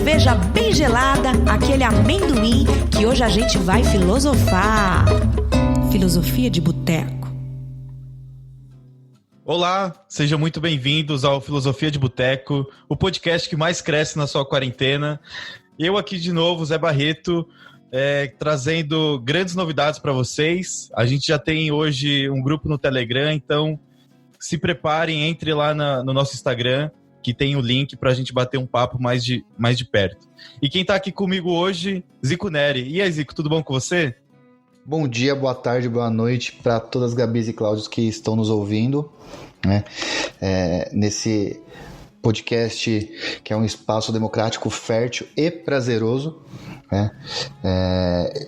cerveja bem gelada, aquele amendoim, que hoje a gente vai filosofar. Filosofia de Boteco. Olá, sejam muito bem-vindos ao Filosofia de Boteco, o podcast que mais cresce na sua quarentena. Eu aqui de novo, Zé Barreto, trazendo grandes novidades para vocês. A gente já tem hoje um grupo no Telegram, então se preparem, entre lá no nosso Instagram, que tem o link para a gente bater um papo mais de perto. E quem está aqui comigo hoje, Zico Neri. E aí, Zico, tudo bom com você? Bom dia, boa tarde, boa noite para todas as Gabis e Cláudios que estão nos ouvindo, né? Nesse podcast que é um espaço democrático, fértil e prazeroso, né?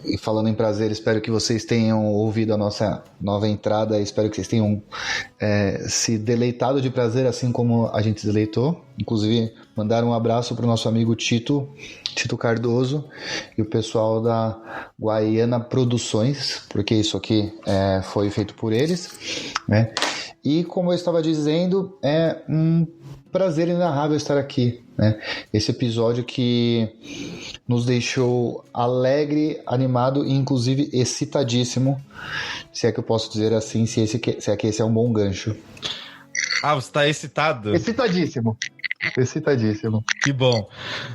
E falando em prazer, espero que vocês tenham ouvido a nossa nova entrada, espero que vocês tenham se deleitado de prazer, assim como a gente se deleitou. Inclusive, mandar um abraço para o nosso amigo Tito Cardoso e o pessoal da Guaiana Produções, porque isso aqui foi feito por eles, né? E como eu estava dizendo, é um prazer inenarrável estar aqui, né? Esse episódio que nos deixou alegre, animado e inclusive excitadíssimo, se é que eu posso dizer assim, se é que esse é um bom gancho. Ah, você está excitado? Excitadíssimo. Que bom.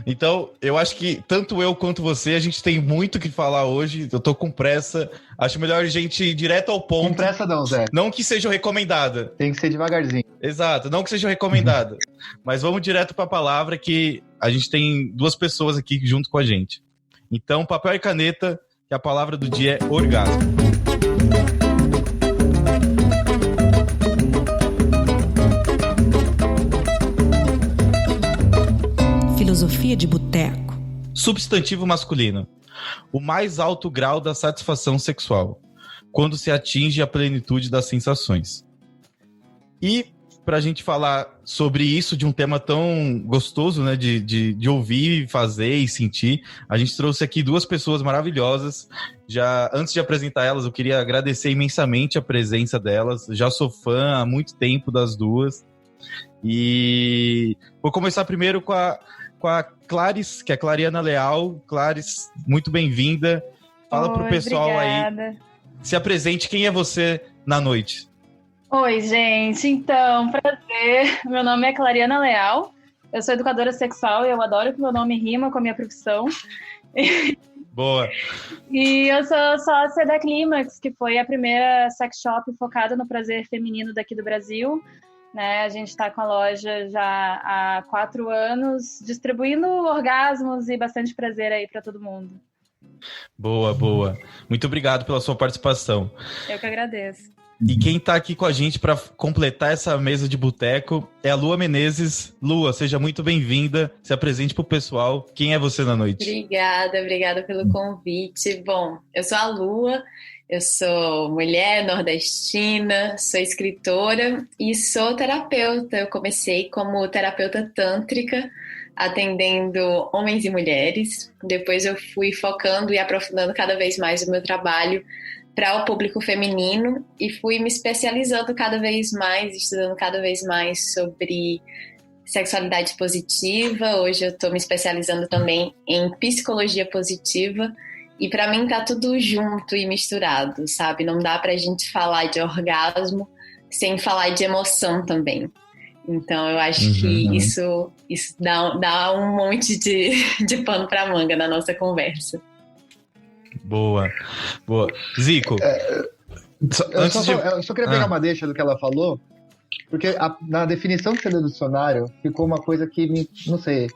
Então, eu acho que tanto eu quanto você, a gente tem muito o que falar hoje. Eu tô com pressa. Acho melhor a gente ir direto ao ponto. Com pressa não, Zé. Não que seja recomendada. Tem que ser devagarzinho. Exato, não que seja recomendada. Mas vamos direto para a palavra, que a gente tem duas pessoas aqui junto com a gente. Então, papel e caneta, que a palavra do dia é orgasmo. Filosofia de Boteco. Substantivo masculino. O mais alto grau da satisfação sexual, quando se atinge a plenitude das sensações. E para a gente falar sobre isso, de um tema tão gostoso, né, de ouvir, fazer e sentir, a gente trouxe aqui duas pessoas maravilhosas. Já antes de apresentar elas, eu queria agradecer imensamente a presença delas. Já sou fã há muito tempo das duas. E vou começar primeiro com a Clarice, que é a Clariana Leal. Clarice, muito bem-vinda. Fala pro pessoal obrigada. Aí. Se apresente, quem é você na noite? Oi, gente. Então, prazer. Meu nome é Clariana Leal. Eu sou educadora sexual e eu adoro que meu nome rima com a minha profissão. Boa. E eu sou sócia da Clímax, que foi a primeira sex shop focada no prazer feminino daqui do Brasil. Né? A gente está com a loja já há 4 anos, distribuindo orgasmos e bastante prazer aí para todo mundo. Boa, boa. Muito obrigado pela sua participação. Eu que agradeço. E quem está aqui com a gente para completar essa mesa de boteco é a Lua Menezes. Lua, seja muito bem-vinda. Se apresente para o pessoal. Quem é você na noite? Obrigada pelo convite. Bom, eu sou a Lua. Eu sou mulher nordestina, sou escritora e sou terapeuta. Eu comecei como terapeuta tântrica, atendendo homens e mulheres. Depois eu fui focando e aprofundando cada vez mais o meu trabalho para o público feminino e fui me especializando cada vez mais, estudando cada vez mais sobre sexualidade positiva. Hoje eu estou me especializando também em psicologia positiva. E pra mim tá tudo junto e misturado, sabe? Não dá pra gente falar de orgasmo sem falar de emoção também. Então eu acho que isso dá um monte de pano pra manga na nossa conversa. Boa. Zico, eu só queria pegar uma deixa do que ela falou, porque na definição que você deu do dicionário ficou uma coisa que não sei.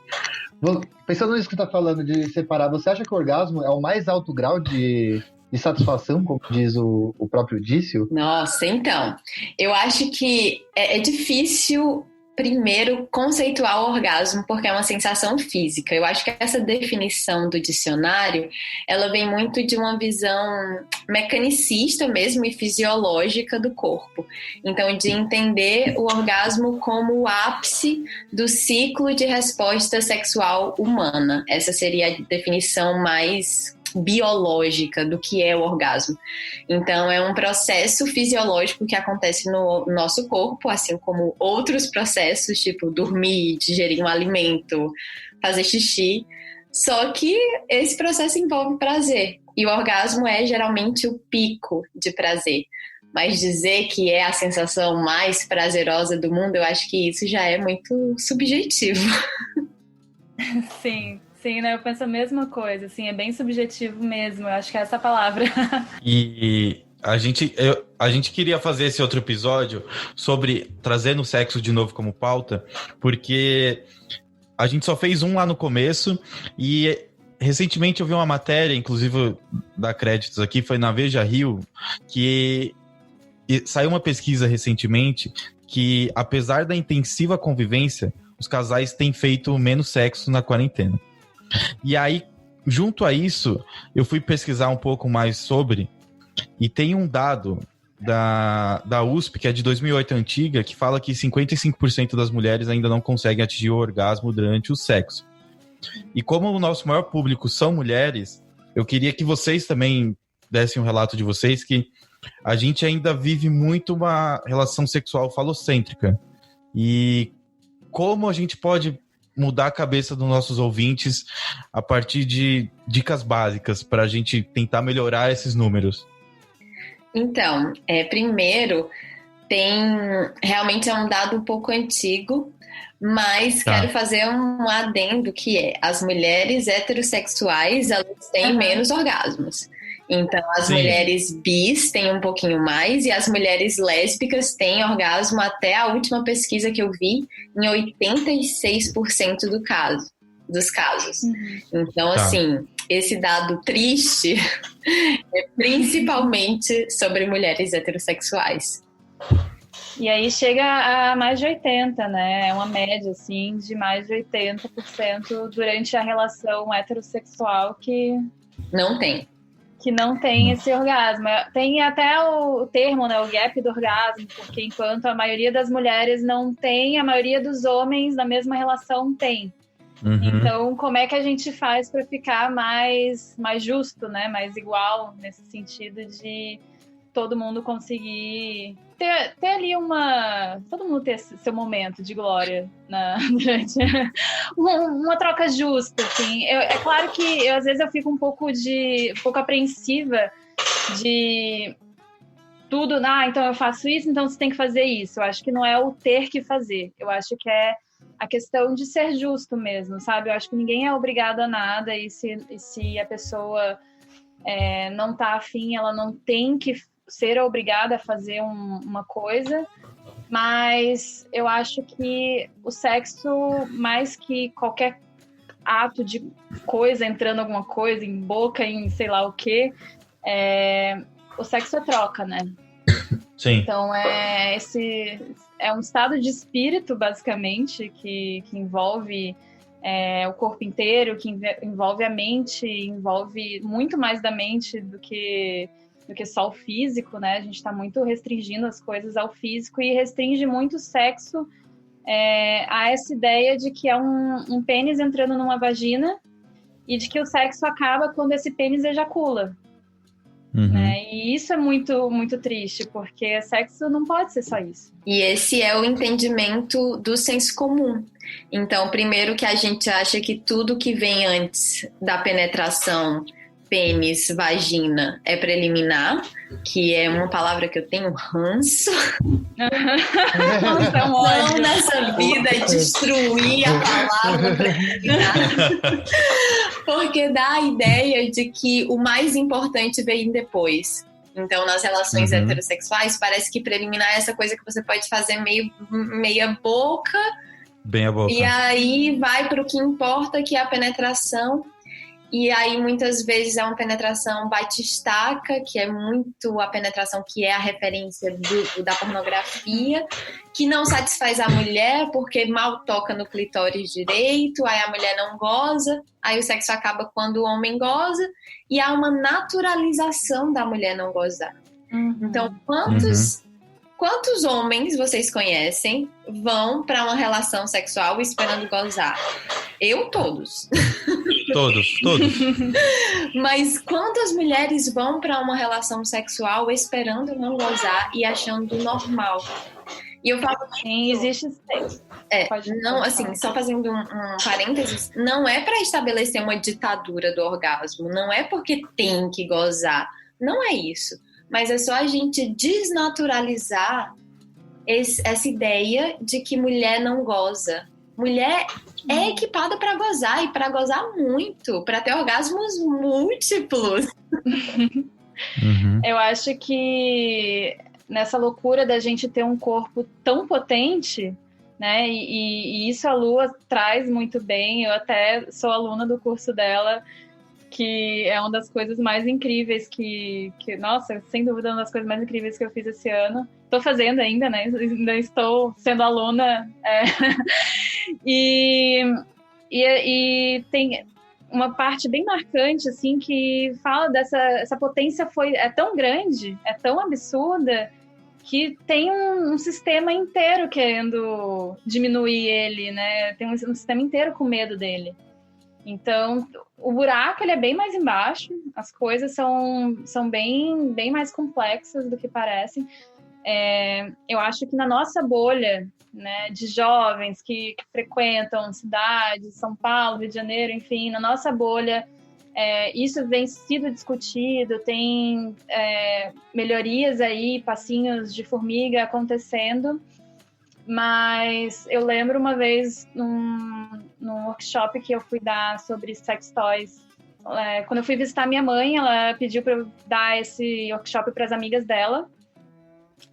Pensando nisso que você está falando de separar, você acha que o orgasmo é o mais alto grau de satisfação, como diz o próprio Dício? Nossa, então, eu acho que é difícil primeiro conceituar o orgasmo porque é uma sensação física. Eu acho que essa definição do dicionário, ela vem muito de uma visão mecanicista mesmo e fisiológica do corpo. Então, de entender o orgasmo como o ápice do ciclo de resposta sexual humana. Essa seria a definição mais biológica do que é o orgasmo. Então, é um processo fisiológico que acontece no nosso corpo, assim como outros processos, tipo dormir, digerir um alimento, fazer xixi. Só que esse processo envolve prazer. E o orgasmo é geralmente o pico de prazer. Mas dizer que é a sensação mais prazerosa do mundo, eu acho que isso já é muito subjetivo. Sim, né? Eu penso a mesma coisa, assim, é bem subjetivo mesmo, eu acho que é essa a palavra. E a gente queria fazer esse outro episódio sobre trazendo o sexo de novo como pauta, porque a gente só fez um lá no começo e recentemente eu vi uma matéria, inclusive dar créditos aqui, foi na Veja Rio, que saiu uma pesquisa recentemente que, apesar da intensiva convivência, os casais têm feito menos sexo na quarentena. E aí, junto a isso, eu fui pesquisar um pouco mais sobre, e tem um dado da USP, que é de 2008 antiga, que fala que 55% das mulheres ainda não conseguem atingir o orgasmo durante o sexo. E como o nosso maior público são mulheres, eu queria que vocês também dessem um relato de vocês, que a gente ainda vive muito uma relação sexual falocêntrica. E como a gente pode mudar a cabeça dos nossos ouvintes a partir de dicas básicas para a gente tentar melhorar esses números? Então, primeiro, realmente é um dado um pouco antigo, mas quero fazer um adendo que é: as mulheres heterossexuais, elas têm menos orgasmos. Então, as mulheres bis têm um pouquinho mais e as mulheres lésbicas têm orgasmo, até a última pesquisa que eu vi, em 86% dos casos. Então, assim, esse dado triste é principalmente sobre mulheres heterossexuais. E aí chega a mais de 80%, né? É uma média, assim, de mais de 80% durante a relação heterossexual que não tem esse orgasmo. Tem até o termo, né, o gap do orgasmo, porque enquanto a maioria das mulheres não tem, a maioria dos homens na mesma relação tem. Então, como é que a gente faz para ficar mais justo, né, mais igual, nesse sentido de todo mundo conseguir ter ali todo mundo ter seu momento de glória durante uma troca justa, assim. É claro que às vezes eu fico um pouco apreensiva de tudo, então eu faço isso, então você tem que fazer isso. Eu acho que não é o ter que fazer, eu acho que é a questão de ser justo mesmo, sabe? Eu acho que ninguém é obrigado a nada, e se a pessoa não tá afim, ela não tem que ser obrigada a fazer uma coisa, mas eu acho que o sexo, mais que qualquer ato de coisa, entrando alguma coisa em boca, em sei lá o quê, o sexo é troca, né? Sim. Então é um estado de espírito, basicamente, que envolve o corpo inteiro, que envolve a mente, envolve muito mais da mente do que só o físico, né? A gente está muito restringindo as coisas ao físico e restringe muito o sexo a essa ideia de que é um pênis entrando numa vagina e de que o sexo acaba quando esse pênis ejacula. Né? E isso é muito, muito triste, porque sexo não pode ser só isso. E esse é o entendimento do senso comum. Então, primeiro, que a gente acha que tudo que vem antes da penetração, pênis, vagina, é preliminar, que é uma palavra que eu tenho ranço. Não nessa vida é destruir a palavra preliminar. Porque dá a ideia de que o mais importante vem depois. Então, nas relações heterossexuais, parece que preliminar é essa coisa que você pode fazer meia boca. Bem a boca. E aí vai para o que importa, que é a penetração. E aí, muitas vezes, é uma penetração batistaca, que é muito a penetração que é a referência da pornografia, que não satisfaz a mulher, porque mal toca no clitóris direito, aí a mulher não goza, aí o sexo acaba quando o homem goza, e há uma naturalização da mulher não gozar. Então, quantos homens vocês conhecem vão para uma relação sexual esperando gozar? Eu, todos. Todos. Mas quantas mulheres vão para uma relação sexual esperando não gozar e achando normal? E eu falo Sim, existe. não, assim, só fazendo um parênteses, não é para estabelecer uma ditadura do orgasmo, não é porque tem que gozar, não é isso. Mas é só a gente desnaturalizar essa ideia de que mulher não goza. Mulher é equipada para gozar, e para gozar muito, para ter orgasmos múltiplos. Eu acho que nessa loucura da gente ter um corpo tão potente, né? E isso a Lua traz muito bem. Eu até sou aluna do curso dela, que é uma das coisas mais incríveis que nossa, sem dúvida, uma das coisas mais incríveis que eu fiz esse ano. Estou fazendo ainda, né? Ainda estou sendo aluna. E tem uma parte bem marcante, assim, que fala essa potência é tão grande, é tão absurda, que tem um sistema inteiro querendo diminuir ele, né? Tem um sistema inteiro com medo dele. Então, o buraco ele é bem mais embaixo, as coisas são bem mais complexas do que parecem. Eu acho que na nossa bolha, né, de jovens que frequentam cidades, São Paulo, Rio de Janeiro, enfim, na nossa bolha, isso vem sido discutido, tem melhorias aí, passinhos de formiga acontecendo, mas eu lembro uma vez num workshop que eu fui dar sobre sex toys. Quando eu fui visitar minha mãe, ela pediu para eu dar esse workshop para as amigas dela.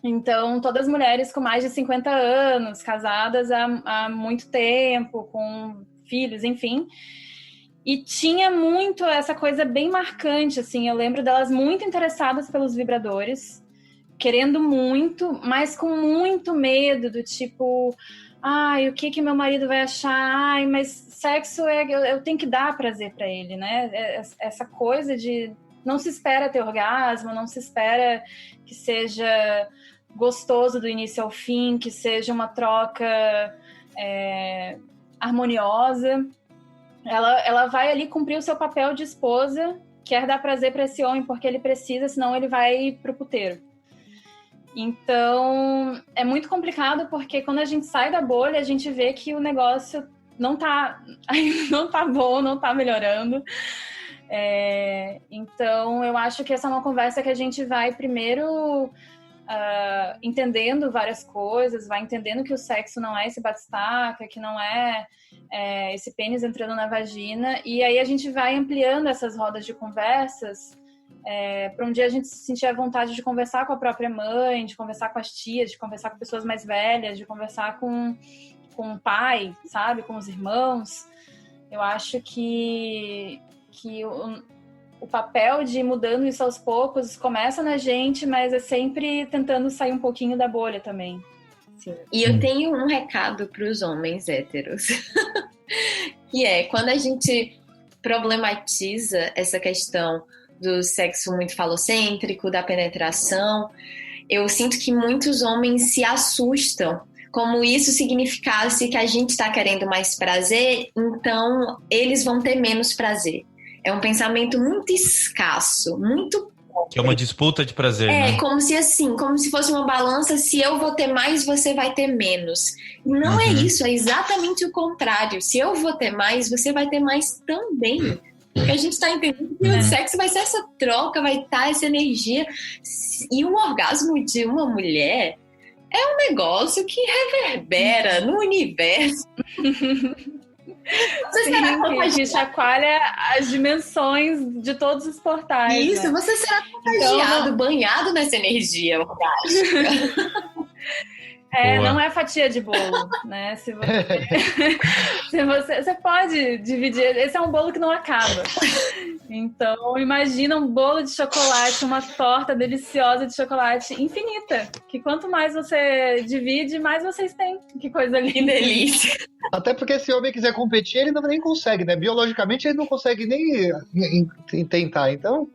Então, todas as mulheres com mais de 50 anos, casadas há muito tempo, com filhos, enfim. E tinha muito essa coisa bem marcante, assim. Eu lembro delas muito interessadas pelos vibradores, querendo muito, mas com muito medo do tipo... Ai, o que meu marido vai achar? Ai, mas sexo eu tenho que dar prazer para ele, né? Essa coisa de não se espera ter orgasmo, não se espera que seja gostoso do início ao fim, que seja uma troca harmoniosa. Ela vai ali cumprir o seu papel de esposa, quer dar prazer para esse homem porque ele precisa, senão ele vai pro puteiro. Então, é muito complicado porque quando a gente sai da bolha, a gente vê que o negócio não tá bom, não tá melhorando. Então, eu acho que essa é uma conversa que a gente vai primeiro entendendo várias coisas, vai entendendo que o sexo não é esse batistaca, que não é esse pênis entrando na vagina, e aí a gente vai ampliando essas rodas de conversas para um dia a gente se sentir à vontade de conversar com a própria mãe, de conversar com as tias, de conversar com pessoas mais velhas, de conversar com o pai, sabe? Com os irmãos. Eu acho que o papel de ir mudando isso aos poucos começa na gente, mas é sempre tentando sair um pouquinho da bolha também. Sim. E eu tenho um recado para os homens héteros, que quando a gente problematiza essa questão do sexo muito falocêntrico, da penetração, eu sinto que muitos homens se assustam, como isso significasse que a gente está querendo mais prazer, então eles vão ter menos prazer. É um pensamento muito escasso, muito... Que é uma disputa de prazer, né? Como se fosse uma balança, se eu vou ter mais, você vai ter menos. Não é isso, é exatamente o contrário. Se eu vou ter mais, você vai ter mais também. Porque a gente está entendendo que o sexo vai ser essa troca, vai estar essa energia. E o orgasmo de uma mulher é um negócio que reverbera no universo. Você será que chacoalha as dimensões de todos os portais. Isso, né? Você será contagiado, banhado nessa energia orgástica. Não é fatia de bolo, né? Se você pode dividir. Esse é um bolo que não acaba. Então, imagina um bolo de chocolate, uma torta deliciosa de chocolate infinita. Que quanto mais você divide, mais vocês têm. Que coisa linda. Que delícia. Até porque se o homem quiser competir, ele nem consegue, né? Biologicamente, ele não consegue nem tentar. Então...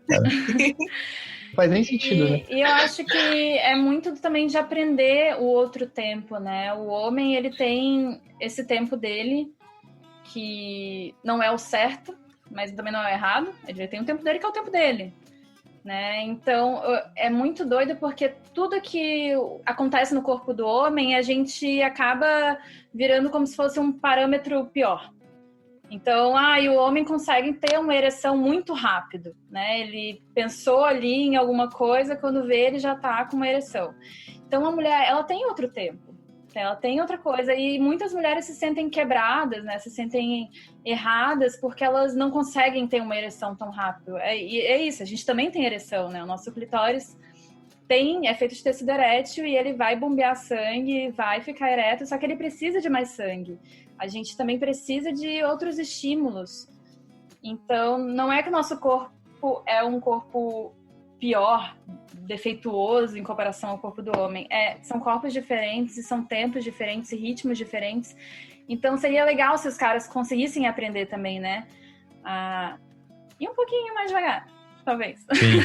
faz nem sentido, né? E eu acho que é muito também de aprender o outro tempo, né? O homem, ele tem esse tempo dele, que não é o certo, mas também não é errado. Ele tem o tempo dele, que é o tempo dele. Né? Então, é muito doido porque tudo que acontece no corpo do homem, a gente acaba virando como se fosse um parâmetro pior. Então, e o homem consegue ter uma ereção muito rápido, né? Ele pensou ali em alguma coisa, quando vê, ele já tá com uma ereção. Então, a mulher, ela tem outro tempo. Ela tem outra coisa, e muitas mulheres se sentem quebradas, né? Se sentem erradas porque elas não conseguem ter uma ereção tão rápido. É isso, a gente também tem ereção, né? O nosso clitóris é feito de tecido erétil e ele vai bombear sangue, vai ficar ereto, só que ele precisa de mais sangue. A gente também precisa de outros estímulos. Então, não é que o nosso corpo é um corpo pior, defeituoso em comparação ao corpo do homem. São corpos diferentes e são tempos diferentes e ritmos diferentes. Então seria legal se os caras conseguissem aprender também, né? E um pouquinho mais devagar, talvez. Sim.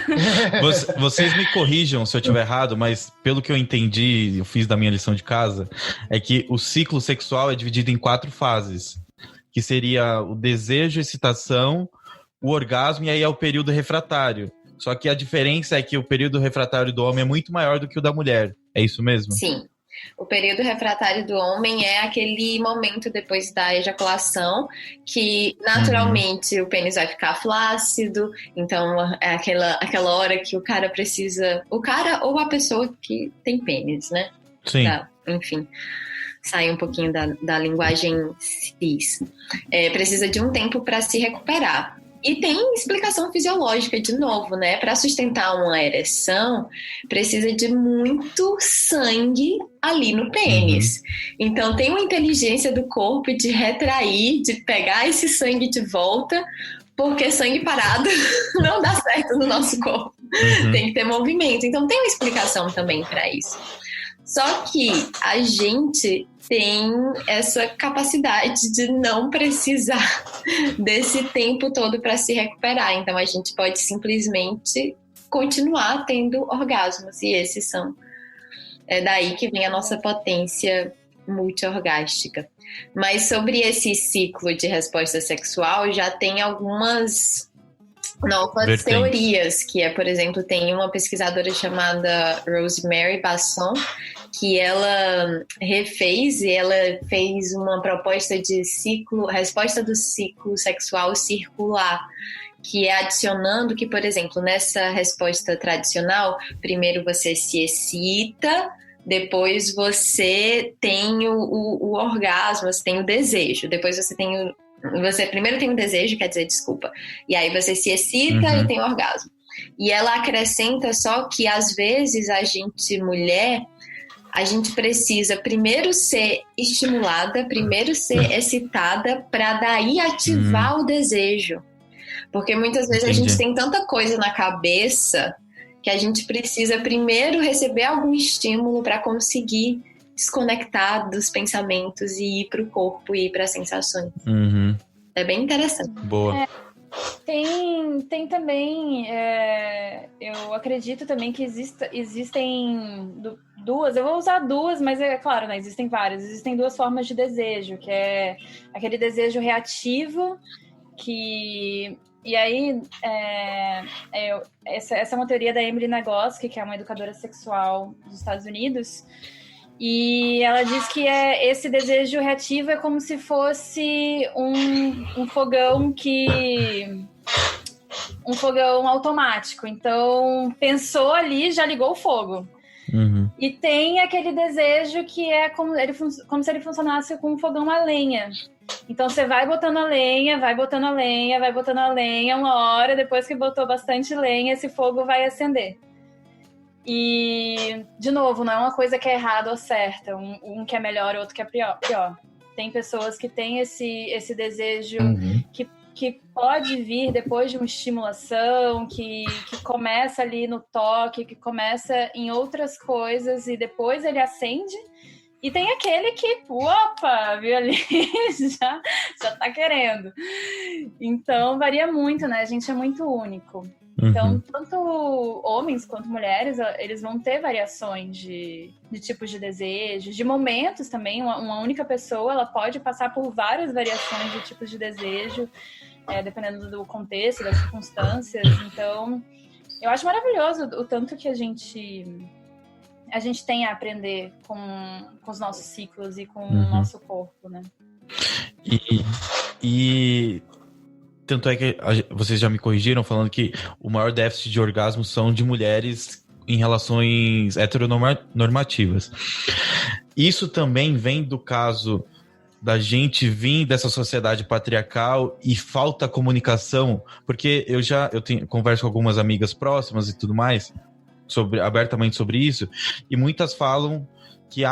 Vocês me corrijam se eu estiver errado, mas pelo que eu entendi, eu fiz da minha lição de casa, é que o ciclo sexual é dividido em 4 fases, que seria o desejo, a excitação, o orgasmo e aí é o período refratário. Só que a diferença é que o período refratário do homem é muito maior do que o da mulher. É isso mesmo? Sim. O período refratário do homem é aquele momento depois da ejaculação que naturalmente o pênis vai ficar flácido. Então é aquela hora que o cara precisa... O cara ou a pessoa que tem pênis, né? Sim. Enfim, sai um pouquinho da linguagem cis. Precisa de um tempo para se recuperar. E tem explicação fisiológica, de novo, né? Para sustentar uma ereção, precisa de muito sangue ali no pênis. Então, tem uma inteligência do corpo de retrair, de pegar esse sangue de volta, porque sangue parado não dá certo no nosso corpo. Tem que ter movimento. Então, tem uma explicação também para isso. Só que a gente tem essa capacidade de não precisar desse tempo todo para se recuperar. Então, a gente pode simplesmente continuar tendo orgasmos. E esses são... É daí que vem a nossa potência multiorgástica. Mas sobre esse ciclo de resposta sexual, já tem algumas novas teorias, que por exemplo, tem uma pesquisadora chamada Rosemary Basson, que ela refez e ela fez uma proposta de resposta do ciclo sexual circular, que é adicionando que, por exemplo, nessa resposta tradicional, primeiro você se excita, depois você tem o orgasmo, você tem o desejo, depois você tem você primeiro tem um desejo, e aí você se excita e tem o orgasmo. E ela acrescenta só que às vezes a gente, mulher, a gente precisa primeiro ser estimulada, primeiro ser excitada, para daí ativar o desejo. Porque muitas vezes a gente tem tanta coisa na cabeça que a gente precisa primeiro receber algum estímulo para conseguir desconectar dos pensamentos e ir para o corpo e ir para as sensações. É bem interessante. Boa. Tem também, eu acredito também que existem duas, eu vou usar duas, mas é claro, né, existem várias. Existem 2 formas de desejo, que é aquele desejo reativo, e aí, essa é uma teoria da Emily Nagoski, que é uma educadora sexual dos Estados Unidos, e ela diz que esse desejo reativo é como se fosse um fogão um fogão automático. Então, pensou ali, já ligou o fogo. E tem aquele desejo que é como se ele funcionasse com um fogão a lenha. Então, você vai botando a lenha, vai botando a lenha, vai botando a lenha, uma hora, depois que botou bastante lenha, esse fogo vai acender. E, de novo, não é uma coisa que é errada ou certa, um que é melhor e outro que é pior. Tem pessoas que têm esse desejo que pode vir depois de uma estimulação, que começa ali no toque, que começa em outras coisas e depois ele acende. E tem aquele que, opa, viu ali, já tá querendo. Então, varia muito, né? A gente é muito único. Então, tanto homens quanto mulheres, eles vão ter variações de tipos de desejos, de momentos também. Uma única pessoa, ela pode passar por várias variações de tipos de desejo. dependendo do contexto, das circunstâncias. Então, eu acho maravilhoso o tanto que a gente tem a aprender com os nossos ciclos e com o nosso corpo, né? E tanto é que vocês já me corrigiram falando que o maior déficit de orgasmo são de mulheres em relações heteronormativas. Isso também vem do caso da gente vir dessa sociedade patriarcal e falta comunicação, porque eu converso com algumas amigas próximas e tudo mais, abertamente sobre isso, e muitas falam que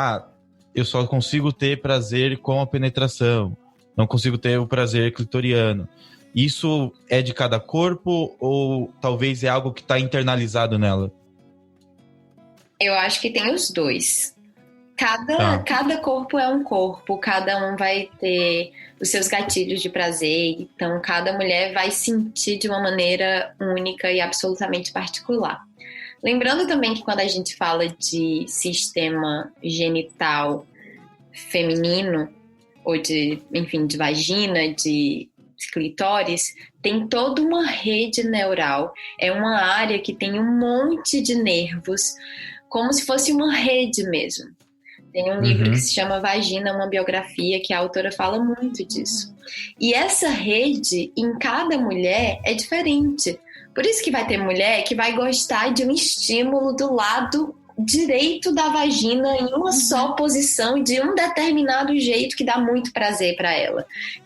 eu só consigo ter prazer com a penetração, não consigo ter o prazer clitoriano. Isso é de cada corpo ou talvez é algo que está internalizado nela? Eu acho que tem os dois. Cada corpo é um corpo, cada um vai ter os seus gatilhos de prazer, então cada mulher vai sentir de uma maneira única e absolutamente particular. Lembrando também que quando a gente fala de sistema genital feminino, ou de vagina, de clitóris, tem toda uma rede neural, é uma área que tem um monte de nervos, como se fosse uma rede mesmo. Tem um livro que se chama Vagina, uma biografia, que a autora fala muito disso. E essa rede, em cada mulher, é diferente. Por isso que vai ter mulher que vai gostar de um estímulo do lado direito da vagina em uma só posição, de um determinado jeito que dá muito prazer para ela.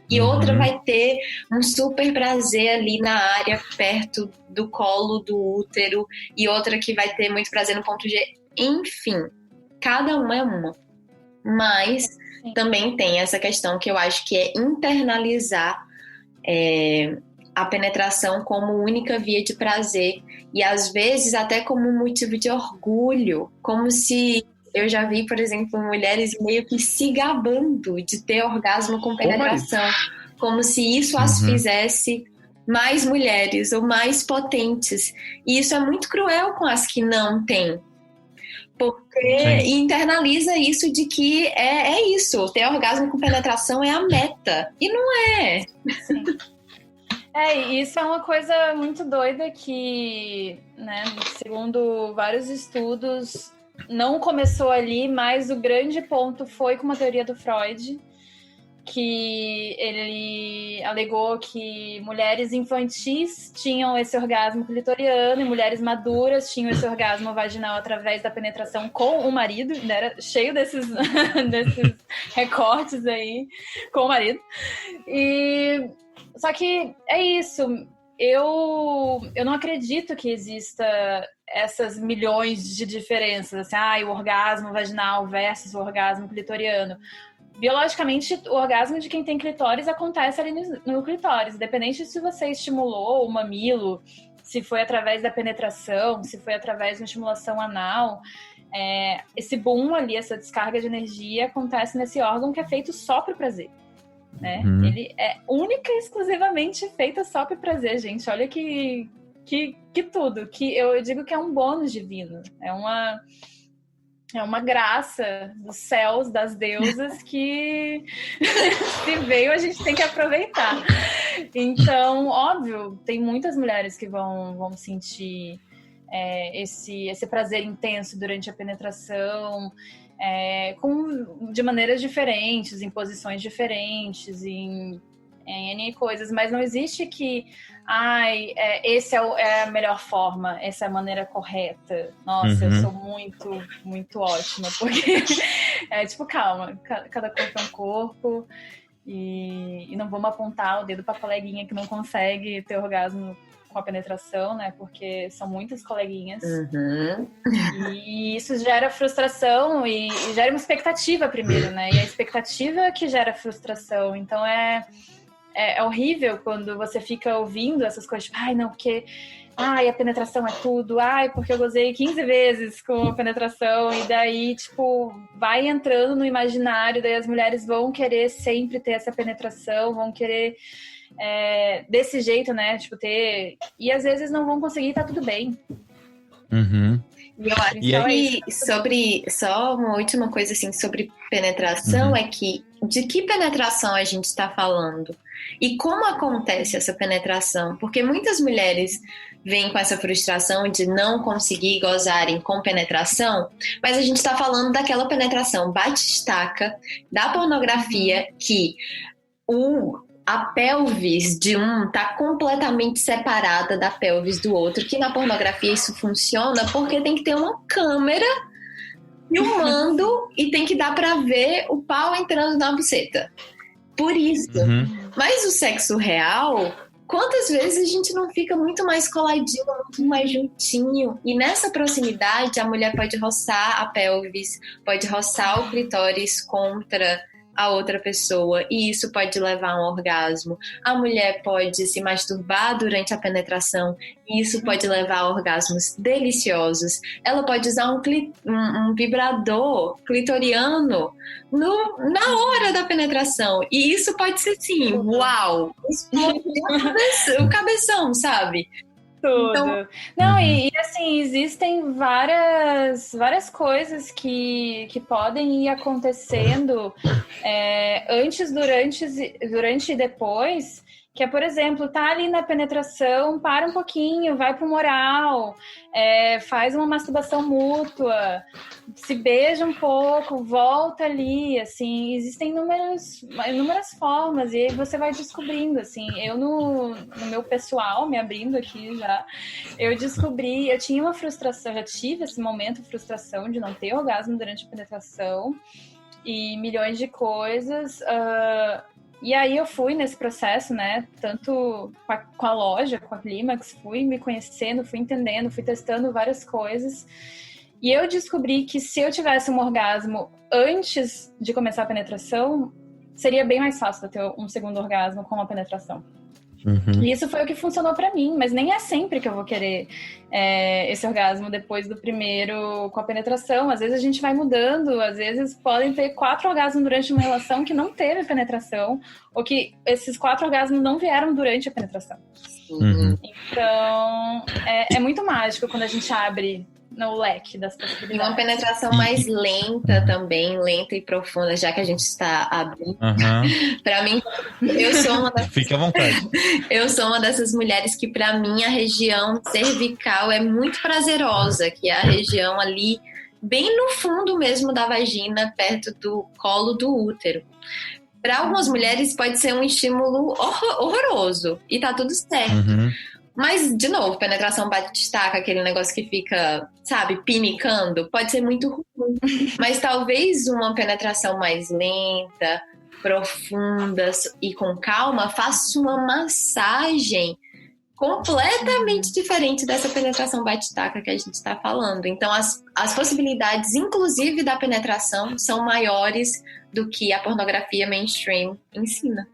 E outra vai ter um super prazer ali na área perto do colo do útero, e outra que vai ter muito prazer no ponto G. Enfim, cada uma é uma. Mas também tem essa questão que eu acho que é internalizar a penetração como única via de prazer, e às vezes até como um motivo de orgulho, como se eu já vi, por exemplo, mulheres meio que se gabando de ter orgasmo com penetração, como se isso as fizesse mais mulheres ou mais potentes, e isso é muito cruel com as que não têm, porque internaliza isso de que é isso, ter orgasmo com penetração é a meta, e não é. Sim. Isso é uma coisa muito doida que, né, segundo vários estudos, não começou ali, mas o grande ponto foi com uma teoria do Freud, que ele alegou que mulheres infantis tinham esse orgasmo clitoriano e mulheres maduras tinham esse orgasmo vaginal através da penetração com o marido, né? Era cheio desses recortes aí com o marido. Só que é isso, eu não acredito que exista essas milhões de diferenças, assim, o orgasmo vaginal versus o orgasmo clitoriano. Biologicamente, o orgasmo de quem tem clitóris acontece ali no clitóris, independente se você estimulou o mamilo, se foi através da penetração, se foi através de uma estimulação anal. Esse boom ali, essa descarga de energia acontece nesse órgão que é feito só para o prazer. Né? Ele é única e exclusivamente feita só para prazer, gente. Olha que tudo, que eu digo que é um bônus divino, é uma graça dos céus, das deusas, que se veio a gente tem que aproveitar. Então, óbvio, tem muitas mulheres que vão sentir esse prazer intenso durante a penetração, de maneiras diferentes, em posições diferentes, em N coisas, mas não existe que esse é a melhor forma, essa é a maneira correta. Nossa, eu sou muito, muito ótima, porque calma, cada corpo é um corpo, e não vamos apontar o dedo pra coleguinha que não consegue ter orgasmo com a penetração, né? Porque são muitas coleguinhas. E isso gera frustração e gera uma expectativa primeiro, né? E a expectativa que gera frustração. Então é horrível quando você fica ouvindo essas coisas, tipo, porque a penetração é tudo, porque eu gozei 15 vezes com a penetração, e daí, tipo, vai entrando no imaginário, daí as mulheres vão querer sempre ter essa penetração, vão querer desse jeito, né? Tipo, ter. E às vezes não vão conseguir, tá tudo bem. E eu acho que só uma última coisa assim sobre penetração é que de que penetração a gente está falando? E como acontece essa penetração? Porque muitas mulheres vêm com essa frustração de não conseguir gozarem com penetração, mas a gente está falando daquela penetração bate-estaca da pornografia que a pelvis de um está completamente separada da pelvis do outro, que na pornografia isso funciona porque tem que ter uma câmera filmando e tem que dar para ver o pau entrando na buceta. Por isso. Mas o sexo real, quantas vezes a gente não fica muito mais coladinho, muito mais juntinho? E nessa proximidade, a mulher pode roçar a pelvis, pode roçar o clitóris contra a outra pessoa, e isso pode levar a um orgasmo. A mulher pode se masturbar durante a penetração, e isso pode levar a orgasmos deliciosos. Ela pode usar um vibrador clitoriano na hora da penetração, e isso pode ser assim, uau, o cabeção, sabe? Tudo. Então, não, e assim, existem várias coisas que podem ir acontecendo antes, durante e depois, que é, por exemplo, tá ali na penetração, para um pouquinho, vai pro moral, faz uma masturbação mútua, se beija um pouco, volta ali, assim, existem inúmeras formas, e aí você vai descobrindo, assim, eu no meu pessoal, me abrindo aqui já, eu descobri, eu tinha uma frustração, já tive esse momento de frustração de não ter orgasmo durante a penetração, e milhões de coisas, e aí eu fui nesse processo, né, tanto com a loja, com a Clímax, fui me conhecendo, fui entendendo, fui testando várias coisas, e eu descobri que se eu tivesse um orgasmo antes de começar a penetração, seria bem mais fácil eu ter um segundo orgasmo com a penetração. E isso foi o que funcionou pra mim, mas nem é sempre que eu vou querer esse orgasmo depois do primeiro com a penetração. Às vezes a gente vai mudando, às vezes podem ter 4 orgasmos durante uma relação que não teve penetração, ou que esses 4 orgasmos não vieram durante a penetração. Então, é muito mágico quando a gente abre no leque das possibilidades. E uma penetração mais lenta também, lenta e profunda, já que a gente está abrindo. Para mim, eu sou uma dessas... Fique à vontade. Eu sou uma dessas mulheres que, para mim, a região cervical é muito prazerosa, que é a região ali, bem no fundo mesmo da vagina, perto do colo do útero. Para algumas mulheres pode ser um estímulo horroroso, e tá tudo certo. Mas, de novo, penetração bate-estaca, aquele negócio que fica, sabe, pinicando, pode ser muito ruim. Mas talvez uma penetração mais lenta, profunda e com calma faça uma massagem completamente diferente dessa penetração bate-estaca que a gente está falando. Então, as possibilidades, inclusive da penetração, são maiores do que a pornografia mainstream ensina.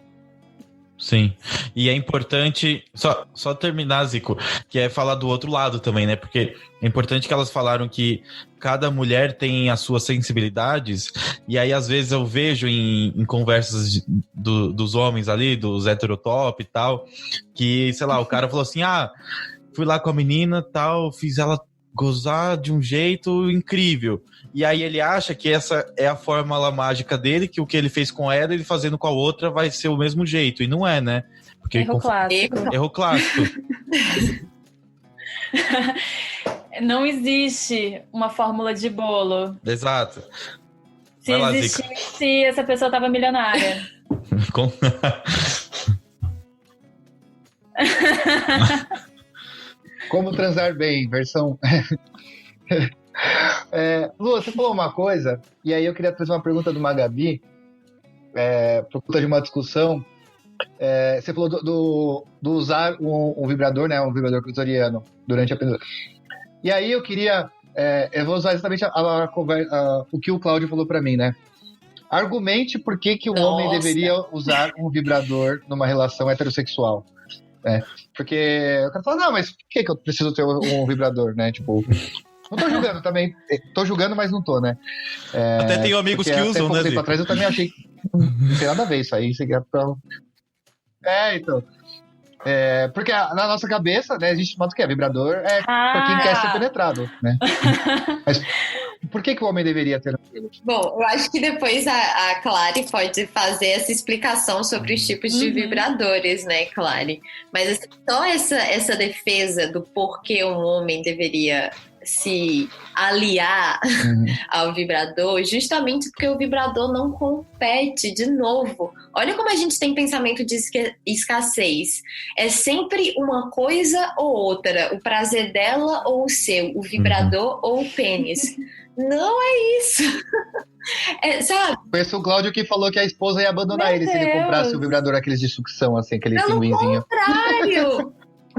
Sim, e é importante, só terminar, Zico, que é falar do outro lado também, né? Porque é importante que elas falaram que cada mulher tem as suas sensibilidades, e aí às vezes eu vejo em conversas dos homens ali, dos heterotop e tal, que, sei lá, o cara falou assim, fui lá com a menina tal, fiz ela gozar de um jeito incrível. E aí ele acha que essa é a fórmula mágica dele, que o que ele fez com ela, ele fazendo com a outra vai ser o mesmo jeito. E não é, né? Porque erro clássico. Não existe uma fórmula de bolo. Exato. Se existisse, essa pessoa tava milionária. Como transar bem, versão... Lu, você falou uma coisa, e aí eu queria fazer uma pergunta do Magabi, por conta de uma discussão. Você falou do usar um vibrador, né, um vibrador clitoriano durante a penetração. E aí eu queria, eu vou usar exatamente o que o Cláudio falou pra mim, né? Argumente por que o homem deveria usar um vibrador numa relação heterossexual. Porque o cara fala, não, mas por que eu preciso ter um vibrador, né? Tipo, não tô julgando também. Tô julgando, mas não tô, né? Até tenho amigos que usam, né? Tempo atrás eu também achei que não tem nada a ver isso aí. Então. Porque na nossa cabeça, né, existe o que é vibrador pra quem quer ser penetrado, né? Por que o homem deveria ter? Bom, eu acho que depois a Clary pode fazer essa explicação sobre os tipos de vibradores, né, Clary? Mas assim, só essa defesa do porquê um homem deveria se aliar ao vibrador, justamente porque o vibrador não compete, de novo. Olha como a gente tem pensamento de escassez. É sempre uma coisa ou outra, o prazer dela ou o seu, o vibrador ou o pênis. Não é isso. Sabe? Conheço o Cláudio que falou que a esposa ia abandonar ele se ele comprasse o vibrador, aqueles de sucção, assim, aquele pinguinzinho.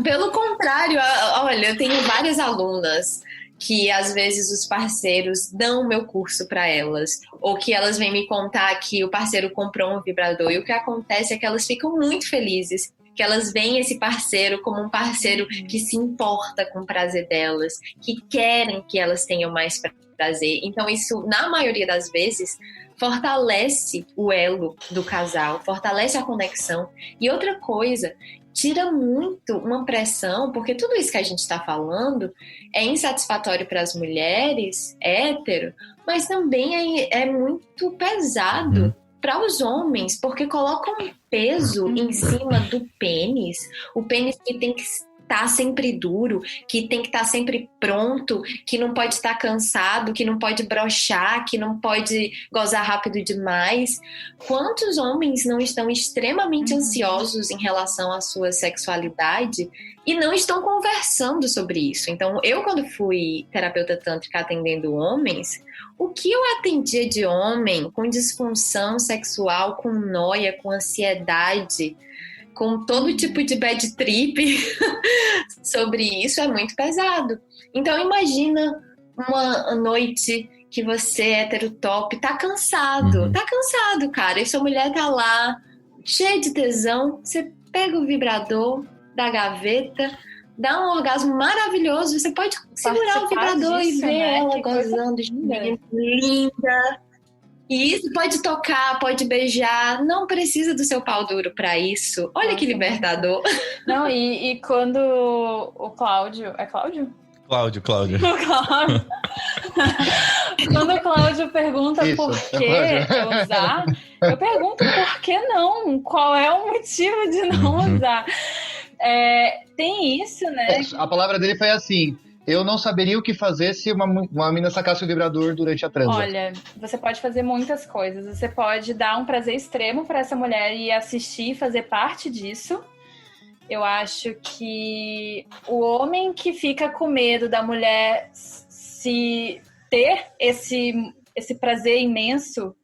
Pelo contrário, olha, eu tenho várias alunas que às vezes os parceiros dão o meu curso para elas, ou que elas vêm me contar que o parceiro comprou um vibrador, e o que acontece é que elas ficam muito felizes, que elas veem esse parceiro como um parceiro que se importa com o prazer delas, que querem que elas tenham mais prazer. Então isso, na maioria das vezes, fortalece o elo do casal, fortalece a conexão. E outra coisa, tira muito uma pressão, porque tudo isso que a gente está falando é insatisfatório para as mulheres hétero, mas também é muito pesado para os homens, porque colocam um peso em cima do pênis, o pênis que tem que estar sempre duro, que tem que estar sempre pronto, que não pode estar cansado, que não pode broxar, que não pode gozar rápido demais. Quantos homens não estão extremamente ansiosos em relação à sua sexualidade e não estão conversando sobre isso? Então, eu quando fui terapeuta tântrica atendendo homens, o que eu atendia de homem com disfunção sexual, com nóia, com ansiedade, com todo tipo de bad trip sobre isso, é muito pesado. Então imagina uma noite que você é hétero top, tá cansado, cara, e sua mulher tá lá, cheia de tesão, você pega o vibrador da gaveta, dá um orgasmo maravilhoso, você pode segurar o vibrador disso, e ver ela gozando, linda. E isso, pode tocar, pode beijar, não precisa do seu pau duro pra isso. Olha que libertador. Não, e quando o Cláudio... É Cláudio? Cláudio. Quando o Cláudio pergunta por que usar, eu pergunto por que não? Qual é o motivo de não usar? Tem isso, né? A palavra dele foi assim: eu não saberia o que fazer se uma menina sacasse o vibrador durante a transa. Olha, você pode fazer muitas coisas. Você pode dar um prazer extremo para essa mulher e assistir e fazer parte disso. Eu acho que o homem que fica com medo da mulher se ter esse prazer imenso,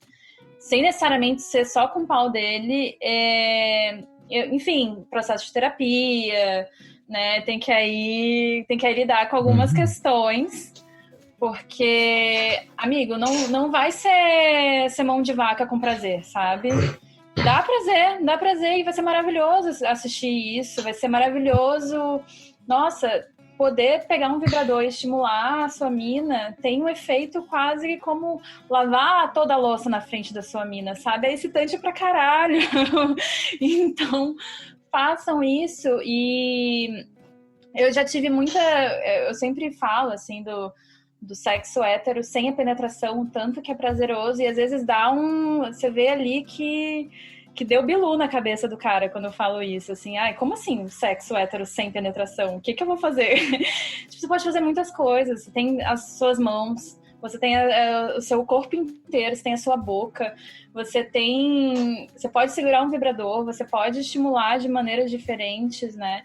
sem necessariamente ser só com o pau dele, enfim, processo de terapia, né? Tem que aí lidar com algumas questões, porque, amigo, não vai ser mão de vaca com prazer, sabe? Dá prazer e vai ser maravilhoso assistir isso, vai ser maravilhoso. Nossa, poder pegar um vibrador e estimular a sua mina tem um efeito quase como lavar toda a louça na frente da sua mina, sabe? É excitante pra caralho. Então, façam isso. E eu já tive eu sempre falo, assim, do sexo hétero sem a penetração, o tanto que é prazeroso, e às vezes você vê ali que deu bilu na cabeça do cara quando eu falo isso, assim, como assim sexo hétero sem penetração? O que eu vou fazer? Você pode fazer muitas coisas, você tem as suas mãos, você tem o seu corpo inteiro, você tem a sua boca, você pode segurar um vibrador, você pode estimular de maneiras diferentes, né?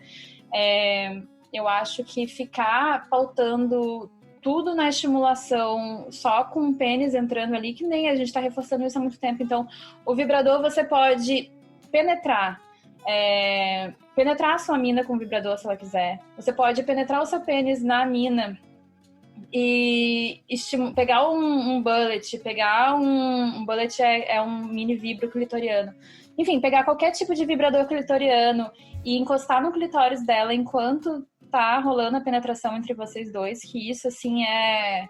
Eu acho que ficar pautando tudo na estimulação, só com o pênis entrando ali, que nem a gente está reforçando isso há muito tempo. Então, o vibrador você pode penetrar a sua mina com o vibrador, se ela quiser. Você pode penetrar o seu pênis na mina e pegar um bullet. Um bullet é um mini vibro clitoriano. Enfim, pegar qualquer tipo de vibrador clitoriano e encostar no clitóris dela enquanto tá rolando a penetração entre vocês dois, que isso, assim, é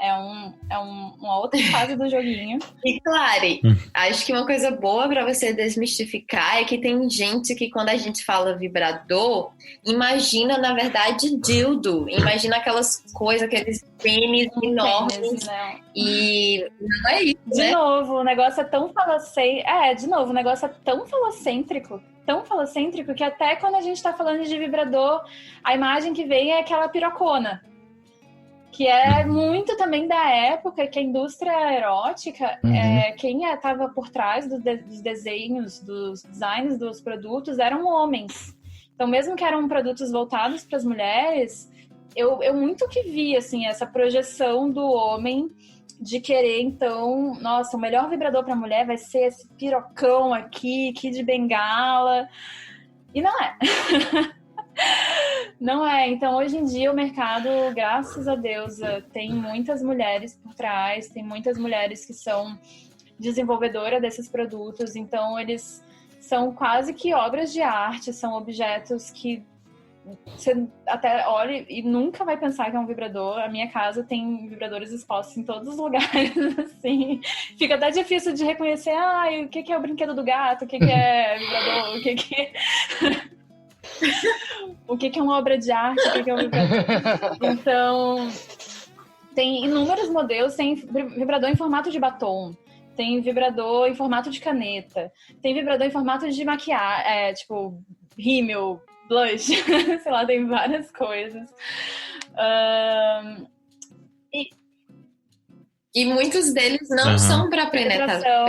uma outra fase do joguinho. E, Clary, acho que uma coisa boa pra você desmistificar é que tem gente que, quando a gente fala vibrador, imagina, na verdade, dildo. Imagina aquelas coisas, aqueles pênis enormes. Pênis, né? E não é isso, De novo, o negócio é tão falocêntrico. Tão falocêntrico que até quando a gente tá falando de vibrador, a imagem que vem é aquela pirocona. Que é muito também da época que a indústria erótica, quem estava por trás dos desenhos, dos designs dos produtos eram homens. Então, mesmo que eram produtos voltados para as mulheres, eu muito que vi, assim, essa projeção do homem de querer, então, nossa, o melhor vibrador para mulher vai ser esse pirocão aqui, Kid Bengala. E não é. Não é. Então, hoje em dia, o mercado, graças a Deus, tem muitas mulheres por trás, tem muitas mulheres que são desenvolvedoras desses produtos. Então, eles são quase que obras de arte, são objetos que você até olha e nunca vai pensar que é um vibrador. A minha casa tem vibradores expostos em todos os lugares, assim. Fica até difícil de reconhecer, o que é o brinquedo do gato, o que é vibrador, o que é... O que é uma obra de arte, o que é um vibrador. Então, tem inúmeros modelos, tem vibrador em formato de batom, tem vibrador em formato de caneta, tem vibrador em formato de maquiagem, tipo, rímel, blush, sei lá, tem várias coisas. E muitos deles não são para penetração,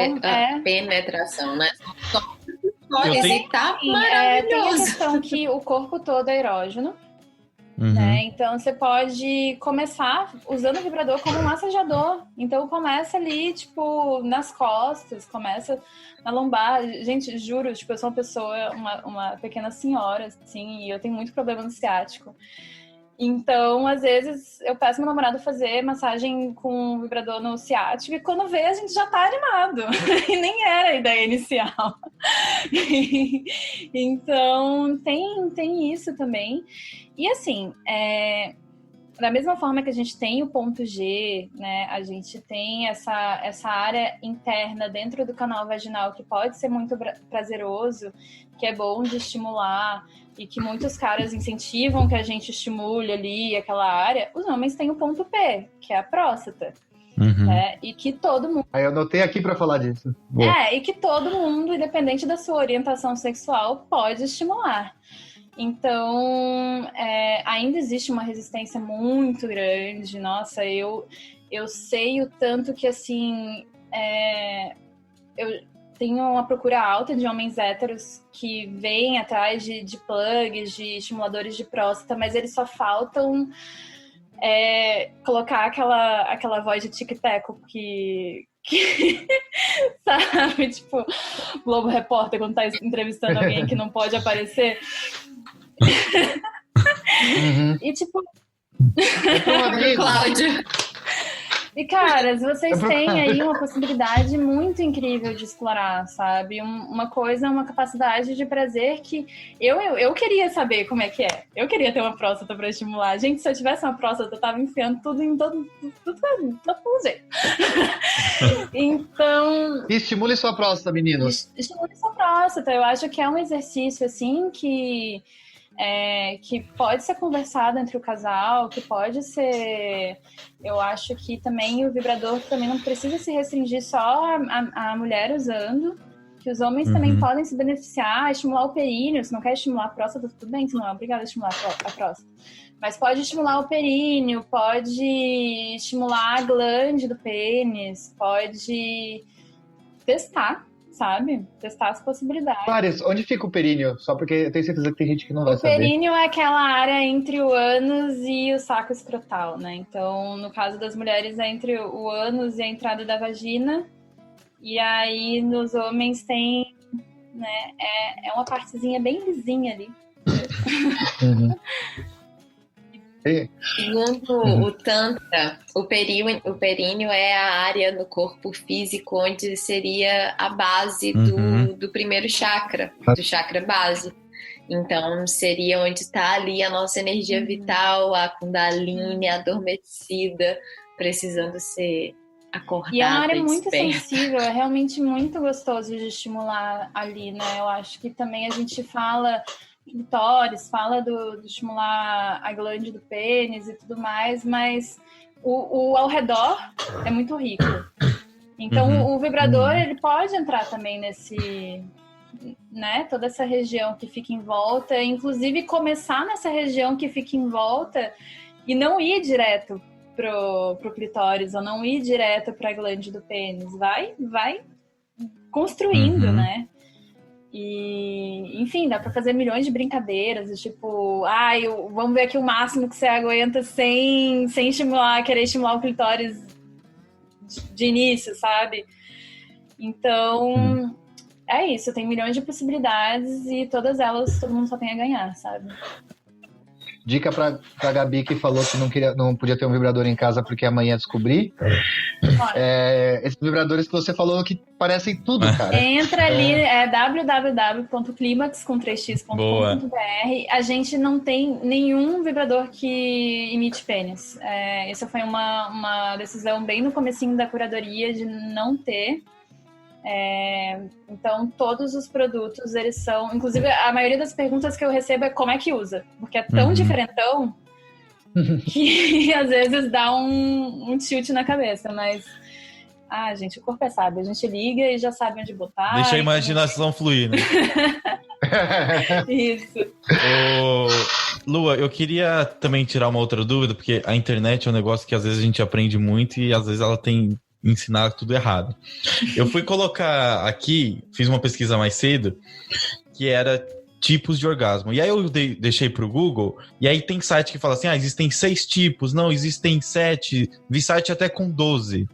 né? São e tá maravilhoso. Tem a questão que o corpo todo é erógeno, né? Então você pode começar usando o vibrador como um massageador. Então começa ali, tipo, nas costas, começa na lombar. Gente, juro, tipo, eu sou uma pessoa, uma pequena senhora, assim, e eu tenho muito problema no ciático. Então, às vezes, eu peço meu namorado fazer massagem com vibrador no ciático e quando vê, a gente já tá animado. E nem era a ideia inicial. Então, tem isso também. E assim, da mesma forma que a gente tem o ponto G, né? A gente tem essa área interna dentro do canal vaginal que pode ser muito prazeroso, que é bom de estimular e que muitos caras incentivam que a gente estimule ali aquela área. Os homens têm o ponto P, que é a próstata. Né? E que todo mundo... Aí eu anotei aqui pra falar disso. E que todo mundo, independente da sua orientação sexual, pode estimular. Então, ainda existe uma resistência muito grande. Nossa, eu sei o tanto que, assim, eu tenho uma procura alta de homens héteros que vêm atrás de plugs, de estimuladores de próstata, mas eles só faltam colocar aquela voz de tic-teco que sabe, tipo, Globo Repórter quando tá entrevistando alguém que não pode aparecer. E tipo Cláudio. E cara, vocês têm aí uma possibilidade muito incrível de explorar, sabe? Uma coisa, uma capacidade de prazer que eu queria saber como é que é. Eu queria ter uma próstata pra estimular. Gente, se eu tivesse uma próstata, eu tava enfiando tudo em todo jeito. Então... Estimule sua próstata, meninos. Estimule sua próstata. Eu acho que é um exercício, assim, que pode ser conversado entre o casal, que pode ser... Eu acho que também o vibrador também não precisa se restringir só a mulher usando, que os homens também podem se beneficiar, estimular o períneo. Se não quer estimular a próstata, tudo bem, se não é obrigado a estimular a próstata. Mas pode estimular o períneo, pode estimular a glande do pênis, pode testar, sabe? Testar as possibilidades. Clarice, onde fica o períneo? Só porque eu tenho certeza que tem gente que não vai saber. O períneo é aquela área entre o ânus e o saco escrotal, né? Então, no caso das mulheres, é entre o ânus e a entrada da vagina. E aí, nos homens, tem, né? É uma partezinha bem lisinha ali. Segundo o Tantra, o períneo é a área no corpo físico onde seria a base do primeiro chakra, do chakra base. Então, seria onde está ali a nossa energia vital, a Kundalini adormecida, precisando ser acordada. E é uma área muito desperta. sensível, é realmente muito gostoso de estimular ali, né? Eu acho que também a gente fala clitóris, fala de estimular a glande do pênis e tudo mais, mas o ao redor é muito rico. Então, o vibrador, ele pode entrar também nesse, né, toda essa região que fica em volta, inclusive começar nessa região que fica em volta e não ir direto pro clitóris, ou não ir direto pra glande do pênis. Vai construindo, né? E, enfim, dá pra fazer milhões de brincadeiras, tipo, vamos ver aqui o máximo que você aguenta sem querer estimular o clitóris de início, sabe? Então, é isso, tem milhões de possibilidades e todas elas, todo mundo só tem a ganhar, sabe? Dica pra Gabi, que falou que não podia ter um vibrador em casa porque amanhã descobrir. Esses vibradores que você falou que parecem tudo, cara. Entra ali, www.climax.com.br. A gente não tem nenhum vibrador que imite pênis. Essa foi uma decisão bem no comecinho da curadoria de não ter. Então, todos os produtos, eles são... Inclusive, a maioria das perguntas que eu recebo é como é que usa. Porque é tão diferentão que às vezes dá um tilt na cabeça. Mas, gente, o corpo é sábio. A gente liga e já sabe onde botar. Deixa a imaginação fluir, né? Isso. Lua, eu queria também tirar uma outra dúvida, porque a internet é um negócio que às vezes a gente aprende muito e às vezes ela tem... ensinar tudo errado. Eu fui colocar aqui, fiz uma pesquisa mais cedo, que era tipos de orgasmo. E aí eu deixei pro Google, e aí tem site que fala assim, existem 6 tipos, não, existem 7, vi site até com 12.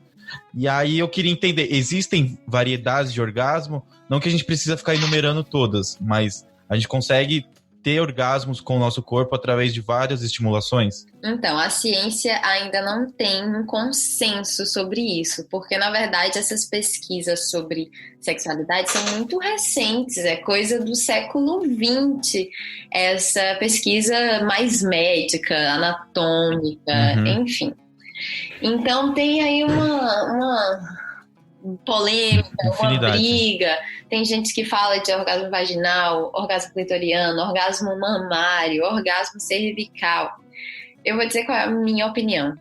E aí eu queria entender, existem variedades de orgasmo? Não que a gente precisa ficar enumerando todas, mas a gente consegue ter orgasmos com o nosso corpo através de várias estimulações? Então, a ciência ainda não tem um consenso sobre isso, porque, na verdade, essas pesquisas sobre sexualidade são muito recentes, é coisa do século XX, essa pesquisa mais médica, anatômica, enfim. Então, tem aí uma polêmica, uma briga. Tem gente que fala de orgasmo vaginal, orgasmo clitoriano, orgasmo mamário, orgasmo cervical. Eu vou dizer qual é a minha opinião.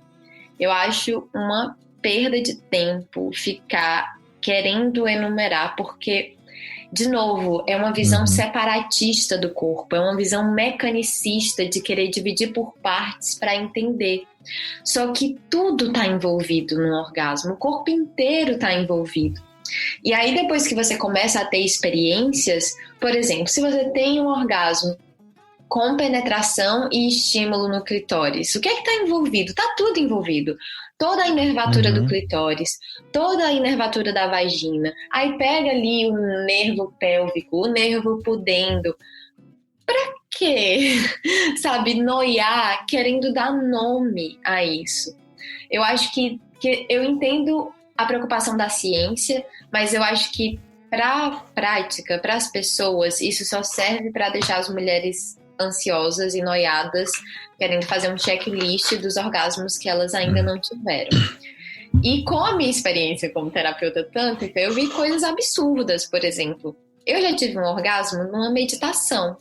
Eu acho uma perda de tempo ficar querendo enumerar, porque, de novo, é uma visão separatista do corpo, é uma visão mecanicista de querer dividir por partes para entender. Só que tudo está envolvido no orgasmo, o corpo inteiro está envolvido. E aí, depois que você começa a ter experiências, por exemplo, se você tem um orgasmo com penetração e estímulo no clitóris, o que é que está envolvido? Está tudo envolvido. Toda a inervatura do clitóris, toda a inervatura da vagina. Aí pega ali o nervo pélvico, o nervo pudendo. Pra quê? Sabe, noiar, querendo dar nome a isso. Eu acho que eu entendo a preocupação da ciência, mas eu acho que para a prática, para as pessoas, isso só serve para deixar as mulheres ansiosas e noiadas, querendo fazer um checklist dos orgasmos que elas ainda não tiveram. E com a minha experiência como terapeuta tântrica, eu vi coisas absurdas. Por exemplo, eu já tive um orgasmo numa meditação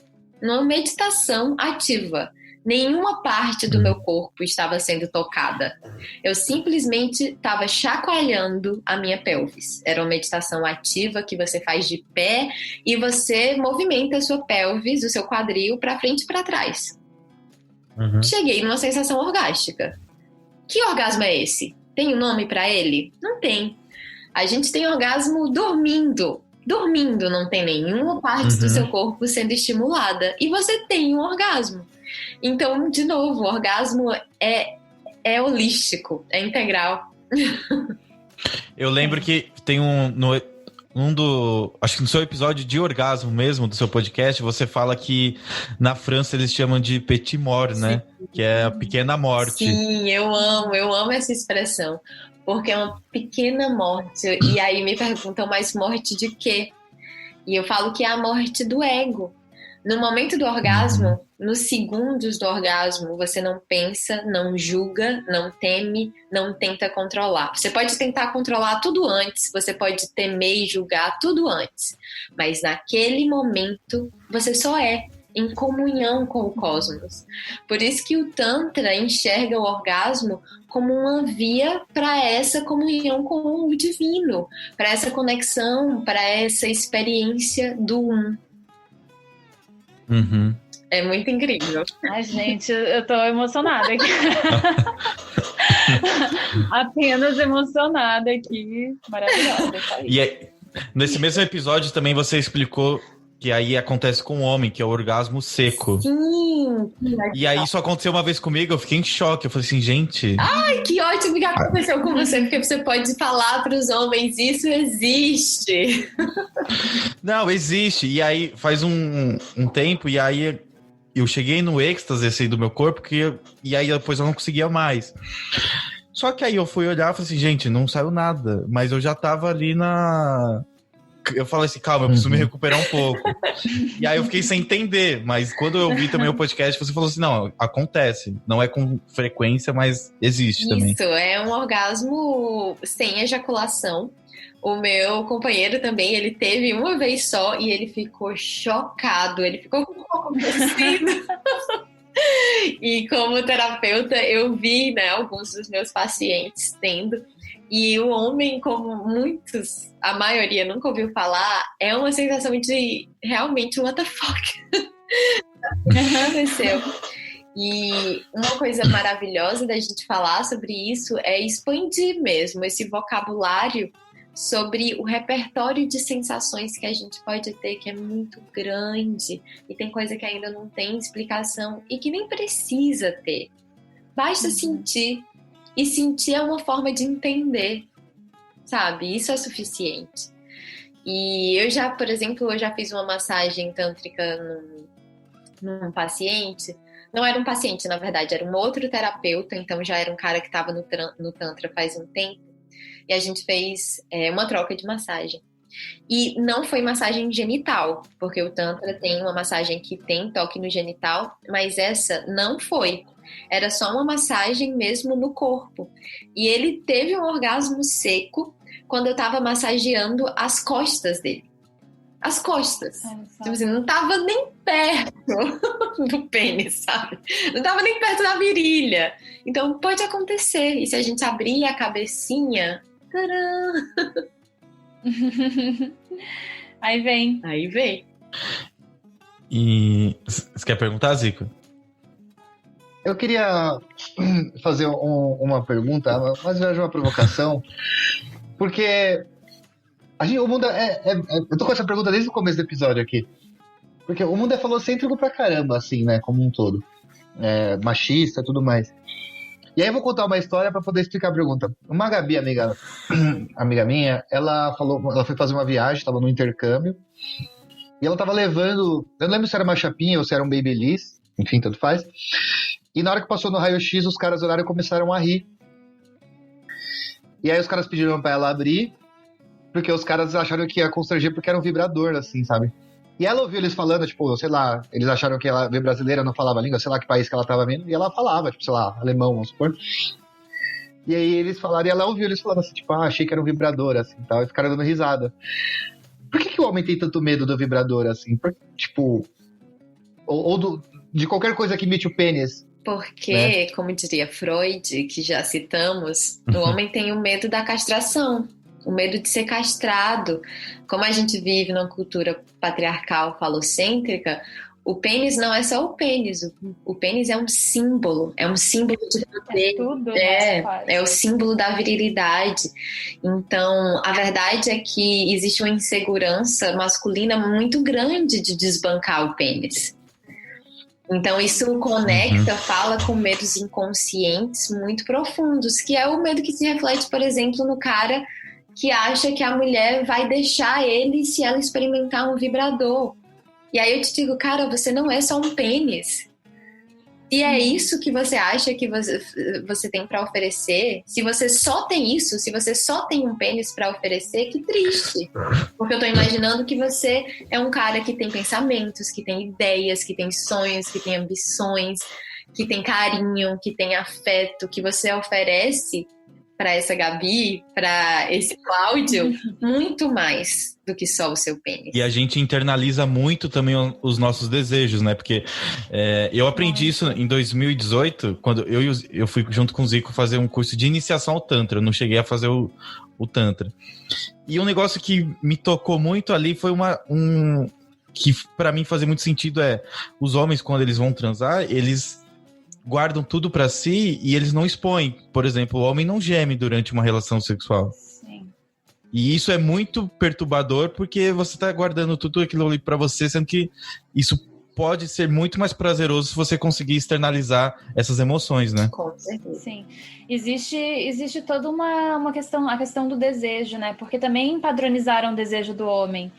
ativa. Nenhuma parte do meu corpo estava sendo tocada. Eu simplesmente estava chacoalhando a minha pelvis. Era uma meditação ativa que você faz de pé e você movimenta a sua pelvis, o seu quadril, para frente e para trás. Cheguei numa sensação orgástica. Que orgasmo é esse? Tem um nome para ele? Não tem. A gente tem orgasmo dormindo. Dormindo, não tem nenhuma parte do seu corpo sendo estimulada. E você tem um orgasmo. Então, de novo, o orgasmo é holístico, é integral. Eu lembro que tem acho que no seu episódio de orgasmo mesmo, do seu podcast, você fala que na França eles chamam de petit mort, né? Que é a pequena morte. Sim, eu amo essa expressão, porque é uma pequena morte. E aí me perguntam, mas morte de quê? E eu falo que é a morte do ego. No momento do orgasmo, nos segundos do orgasmo, você não pensa, não julga, não teme, não tenta controlar. Você pode tentar controlar tudo antes, você pode temer e julgar tudo antes, mas naquele momento você só é em comunhão com o cosmos. Por isso que o Tantra enxerga o orgasmo como uma via para essa comunhão com o divino, para essa conexão, para essa experiência do um. Uhum. É muito incrível. Ai, gente, eu tô emocionada aqui. Apenas emocionada aqui. Maravilhosa. E aí, nesse mesmo episódio também você explicou que aí acontece com o homem, que é o orgasmo seco. Sim. E aí isso aconteceu uma vez comigo, eu fiquei em choque. Eu falei assim, gente... Ai, que ótimo que aconteceu com você, porque você pode falar para os homens, isso existe. Não, existe. E aí faz um tempo, e aí eu cheguei no êxtase assim, do meu corpo, e aí depois eu não conseguia mais. Só que aí eu fui olhar e falei assim, gente, não saiu nada. Mas eu já tava ali na... Eu falei assim, calma, eu preciso me recuperar um pouco. E aí eu fiquei sem entender. Mas quando eu vi também o podcast, você falou assim, não, acontece. Não é com frequência, mas existe também. Isso, é um orgasmo sem ejaculação. O meu companheiro também, ele teve uma vez só e ele ficou chocado. Ele ficou com o que acontecendo. E como terapeuta, eu vi, né, alguns dos meus pacientes tendo. E o homem, como muitos, a maioria nunca ouviu falar, é uma sensação de realmente what the fuck aconteceu. E uma coisa maravilhosa da gente falar sobre isso é expandir mesmo esse vocabulário sobre o repertório de sensações que a gente pode ter, que é muito grande e tem coisa que ainda não tem explicação e que nem precisa ter. Basta sentir. E sentir é uma forma de entender, sabe? Isso é suficiente. E eu já, por exemplo, eu já fiz uma massagem tântrica num paciente. Não era um paciente, na verdade, era um outro terapeuta, então já era um cara que estava no Tantra faz um tempo. E a gente fez uma troca de massagem. E não foi massagem genital, porque o Tantra tem uma massagem que tem toque no genital, mas essa não foi. Era só uma massagem mesmo no corpo. E ele teve um orgasmo seco quando eu tava massageando as costas dele. As costas. Tipo assim, não tava nem perto do pênis, sabe? Não tava nem perto da virilha. Então pode acontecer. E se a gente abrir a cabecinha... Tcharam! Aí vem. Aí vem. E você quer perguntar, Zico? Eu queria fazer uma pergunta, mas já uma provocação, porque o mundo eu tô com essa pergunta desde o começo do episódio aqui, porque o mundo é falocêntrico pra caramba, assim, né, como um todo, machista e tudo mais. E aí eu vou contar uma história pra poder explicar a pergunta. Uma Gabi, amiga minha, ela foi fazer uma viagem, tava no intercâmbio, e ela tava levando, eu não lembro se era uma chapinha ou se era um Babyliss, enfim, tanto faz. E na hora que passou no raio-x, os caras olharam e começaram a rir. E aí os caras pediram pra ela abrir, porque os caras acharam que ia constranger porque era um vibrador, assim, sabe? E ela ouviu eles falando, tipo, sei lá, eles acharam que ela veio brasileira, não falava a língua, sei lá que país que ela tava vendo, e ela falava, tipo, sei lá, alemão, vamos supor. E aí eles falaram, e ela ouviu eles falando assim, tipo, achei que era um vibrador, assim, tal, e ficaram dando risada. Por que o homem tem tanto medo do vibrador, assim? Tipo, de qualquer coisa que imite o pênis? Porque, né? Como diria Freud, que já citamos, o homem tem o medo da castração, o medo de ser castrado. Como a gente vive numa cultura patriarcal falocêntrica, o pênis não é só o pênis. O pênis é um símbolo de poder. É tudo. É o símbolo da virilidade. Então, a verdade é que existe uma insegurança masculina muito grande de desbancar o pênis. Então isso conecta, fala com medos inconscientes muito profundos, que é o medo que se reflete, por exemplo, no cara que acha que a mulher vai deixar ele se ela experimentar um vibrador. E aí eu te digo, cara, você não é só um pênis. Se é isso que você acha que você tem pra oferecer, se você só tem isso, se você só tem um pênis pra oferecer, que triste. Porque eu tô imaginando que você é um cara que tem pensamentos, que tem ideias, que tem sonhos, que tem ambições, que tem carinho, que tem afeto, que você oferece pra essa Gabi, pra esse Cláudio, muito mais do que só o seu pênis. E a gente internaliza muito também os nossos desejos, né? Porque eu aprendi isso em 2018, quando eu fui junto com o Zico fazer um curso de iniciação ao Tantra. Eu não cheguei a fazer o Tantra. E um negócio que me tocou muito ali foi que pra mim fazia muito sentido os homens, quando eles vão transar, eles guardam tudo pra si e eles não expõem. Por exemplo, o homem não geme durante uma relação sexual. Sim. E isso é muito perturbador, porque você tá guardando tudo aquilo ali pra você, sendo que isso pode ser muito mais prazeroso se você conseguir externalizar essas emoções, né? Com certeza. Sim. Existe toda uma questão, a questão do desejo, né? Porque também padronizaram o desejo do homem.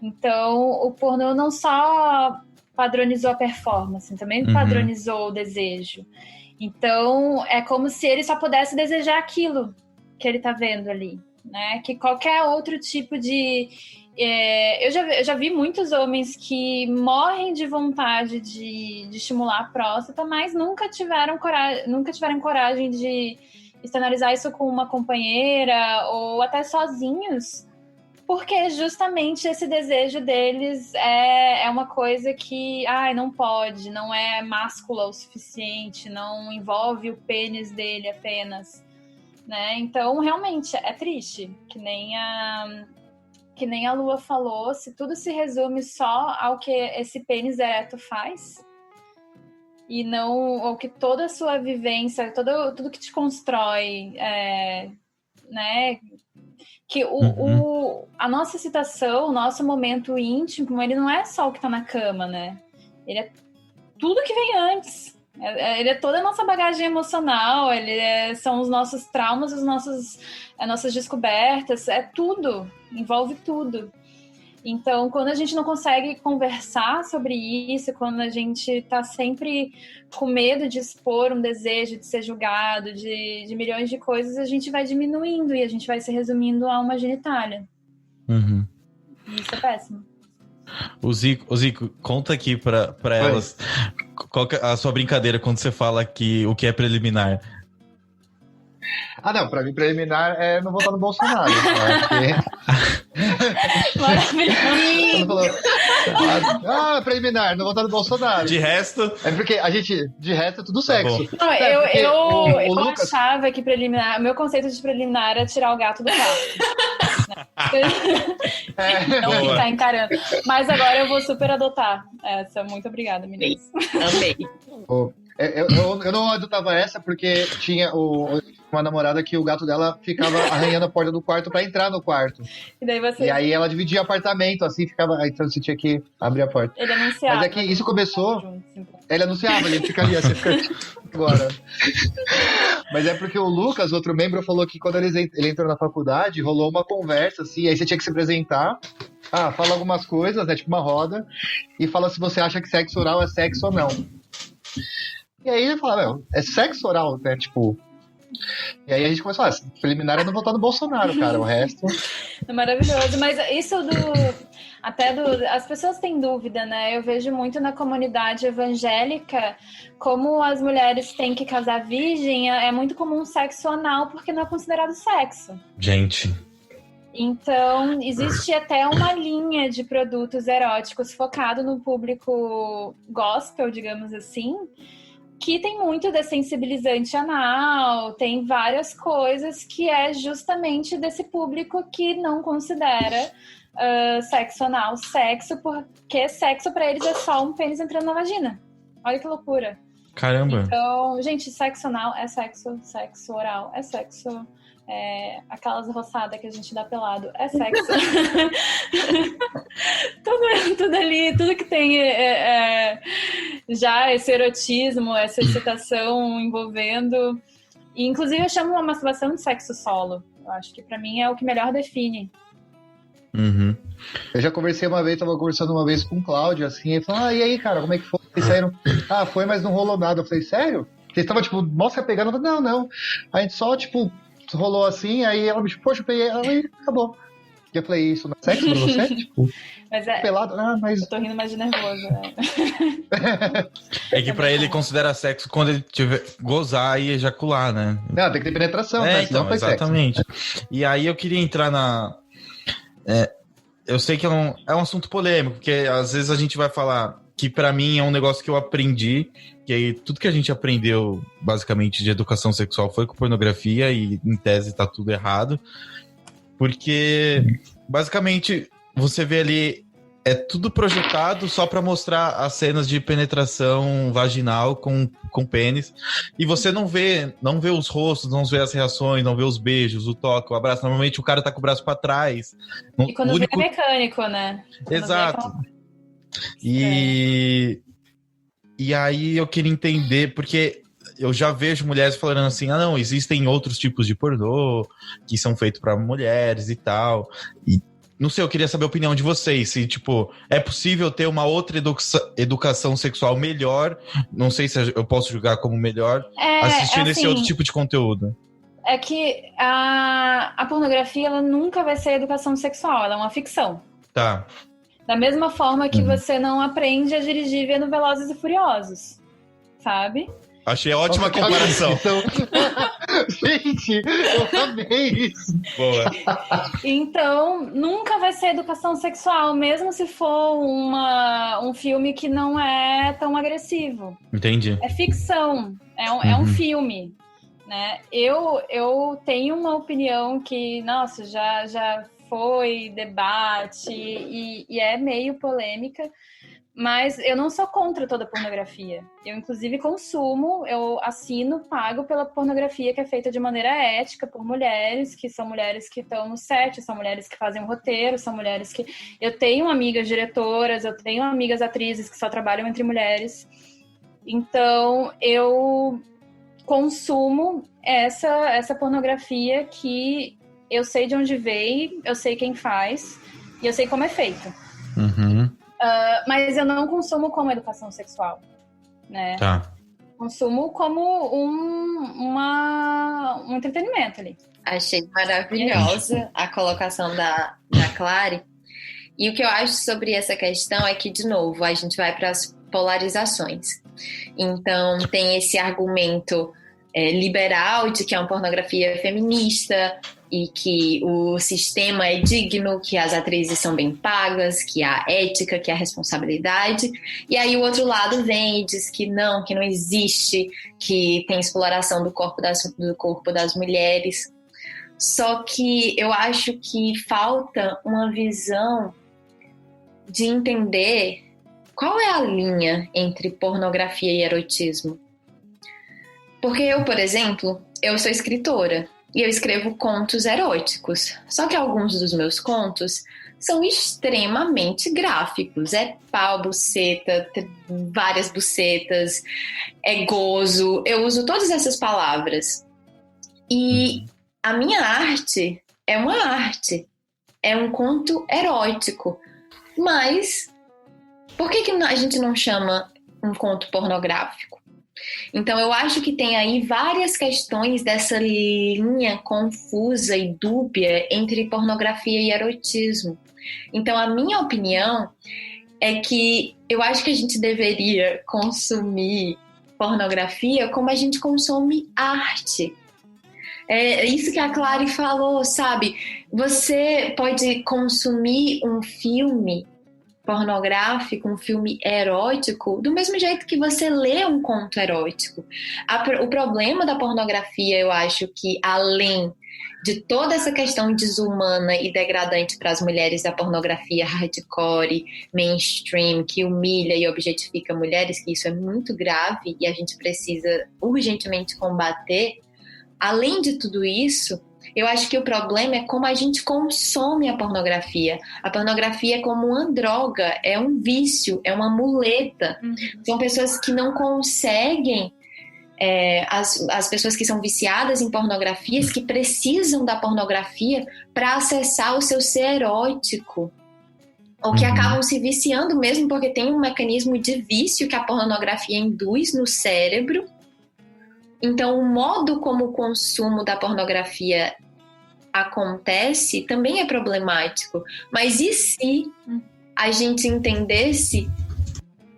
Então, o pornô não só padronizou a performance, também padronizou o desejo. Então, é como se ele só pudesse desejar aquilo que ele tá vendo ali, né? Que qualquer outro tipo de... eu já vi muitos homens que morrem de vontade de estimular a próstata, mas nunca tiveram coragem de externalizar isso com uma companheira ou até sozinhos, porque justamente esse desejo deles é uma coisa que não pode, não é máscula o suficiente, não envolve o pênis dele apenas, né? Então, realmente, é triste, que nem a Lua falou, se tudo se resume só ao que esse pênis ereto faz, e não ao que toda a sua vivência, tudo que te constrói, né? Que a nossa excitação, o nosso momento íntimo, ele não é só o que tá na cama, né? Ele é tudo que vem antes. Ele é toda a nossa bagagem emocional, são os nossos traumas, as nossas descobertas, é tudo, envolve tudo. Então, quando a gente não consegue conversar sobre isso, quando a gente tá sempre com medo de expor um desejo, de ser julgado, de milhões de coisas, a gente vai diminuindo e a gente vai se resumindo a uma genitália. E isso é péssimo. O Zico, conta aqui pra elas qual que é a sua brincadeira quando você fala que o que é preliminar. Não, pra mim preliminar é não votar no Bolsonaro. Maravilhoso. Preliminar, não votar no Bolsonaro. De resto... É porque de resto é tudo sexo. Tá Eu Lucas... achava que preliminar... O meu conceito de preliminar é tirar o gato do quarto. Não tá encarando. Mas agora eu vou super adotar essa. Muito obrigada, meninas. Amei. Eu não adotava essa porque tinha uma namorada que o gato dela ficava arranhando a porta do quarto pra entrar no quarto. E aí ela dividia apartamento, assim, ficava. Então você tinha que abrir a porta. Ele anunciava. Mas é que isso começou. Ele anunciava, ele ficaria, você fica agora. Mas é porque o Lucas, outro membro, falou que quando ele entrou na faculdade, rolou uma conversa, assim, aí você tinha que se apresentar. Fala algumas coisas, né? Tipo uma roda, e fala se você acha que sexo oral é sexo ou não. E aí ele fala, é sexo oral, né? Tipo. E aí a gente começou preliminar é não votar no Bolsonaro, cara. O resto. É maravilhoso. Mas isso as pessoas têm dúvida, né? Eu vejo muito na comunidade evangélica como as mulheres têm que casar virgem. É muito comum sexo anal porque não é considerado sexo. Gente. Então, existe até uma linha de produtos eróticos focado no público gospel, digamos assim, que tem muito dessensibilizante anal, tem várias coisas que é justamente desse público que não considera sexo anal sexo, porque sexo pra eles é só um pênis entrando na vagina. Olha que loucura. Caramba. Então, gente, sexo anal é sexo, sexo oral é sexo, aquelas roçadas que a gente dá pelado é sexo. tudo ali, tudo que tem já esse erotismo, essa excitação envolvendo. E, inclusive, eu chamo uma masturbação de sexo solo. Eu acho que pra mim é o que melhor define. Eu já conversei uma vez, tava conversando uma vez com o Cláudio, assim, ele falou, e aí, cara, como é que foi? Vocês saíram? Foi, mas não rolou nada. Eu falei, sério? Vocês estavam, tipo, nossa, pegando? Eu falei, não. A gente só, tipo, rolou assim, aí ela me disse, poxa, eu peguei ela e acabou. E eu falei, isso não é sexo pra você? Tipo, Mas pelado? Mas... Eu tô rindo mais de nervoso, né? É que pra ele considera sexo quando ele tiver gozar e ejacular, né? Não, tem que ter penetração, né? Senão Então, foi exatamente. sexo. E aí eu queria entrar na... eu sei que é um assunto polêmico, porque às vezes a gente vai falar que pra mim é um negócio que eu aprendi, que aí tudo que a gente aprendeu, basicamente, de educação sexual foi com pornografia e, em tese, tá tudo errado. Porque, basicamente, você vê ali, é tudo projetado só pra mostrar as cenas de penetração vaginal com pênis. E você não vê os rostos, não vê as reações, não vê os beijos, o toque, o abraço. Normalmente o cara tá com o braço pra trás. E quando vê é mecânico, né? Exato. E aí eu queria entender, porque eu já vejo mulheres falando assim, não, existem outros tipos de pornô que são feitos para mulheres e tal. E não sei, eu queria saber a opinião de vocês, se, tipo, é possível ter uma outra educação sexual melhor, não sei se eu posso julgar como melhor, assistindo esse outro tipo de conteúdo. É que a pornografia, ela nunca vai ser educação sexual, ela é uma ficção. Tá. Da mesma forma que você não aprende a dirigir vendo Velozes e Furiosos, sabe? Achei ótima comparação. Gente, eu amei isso. Boa. Então, nunca vai ser educação sexual, mesmo se for um filme que não é tão agressivo. Entendi. É ficção, é um filme, né? Eu tenho uma opinião que, nossa, já foi debate e é meio polêmica, mas eu não sou contra toda a pornografia. Eu, inclusive, consumo, eu assino, pago pela pornografia que é feita de maneira ética por mulheres, que são mulheres que estão no set, são mulheres que fazem o roteiro, são mulheres que... Eu tenho amigas diretoras, eu tenho amigas atrizes que só trabalham entre mulheres. Então, eu consumo essa pornografia que eu sei de onde veio, eu sei quem faz e eu sei como é feito. Uhum. Mas eu não consumo como educação sexual, né? Tá. Consumo como um entretenimento ali. Achei maravilhosa a colocação da Clary. E o que eu acho sobre essa questão é que, de novo, a gente vai para as polarizações. Então, tem esse argumento liberal de que é uma pornografia feminista e que o sistema é digno, que as atrizes são bem pagas, que há ética, que há responsabilidade. E aí o outro lado vem e diz que não existe, que tem exploração do corpo das mulheres. Só que eu acho que falta uma visão de entender qual é a linha entre pornografia e erotismo. Porque eu, por exemplo, eu sou escritora e eu escrevo contos eróticos. Só que alguns dos meus contos são extremamente gráficos. É pau, buceta, várias bucetas, é gozo. Eu uso todas essas palavras. E a minha arte é uma arte. É um conto erótico. Mas por que a gente não chama um conto pornográfico? Então eu acho que tem aí várias questões dessa linha confusa e dúbia entre pornografia e erotismo. Então a minha opinião é que eu acho que a gente deveria consumir pornografia como a gente consome arte. É isso que a Clary falou, sabe? Você pode consumir um filme pornográfico, um filme erótico, do mesmo jeito que você lê um conto erótico. O problema da pornografia, eu acho que, além de toda essa questão desumana e degradante para as mulheres da pornografia hardcore, mainstream, que humilha e objetifica mulheres, que isso é muito grave e a gente precisa urgentemente combater, além de tudo isso, eu acho que o problema é como a gente consome a pornografia. A pornografia é como uma droga, é um vício, é uma muleta. São pessoas que não conseguem, as pessoas que são viciadas em pornografias, que precisam da pornografia para acessar o seu ser erótico. ou que acabam se viciando mesmo, porque tem um mecanismo de vício que a pornografia induz no cérebro. Então, o modo como o consumo da pornografia acontece também é problemático. Mas e se a gente entendesse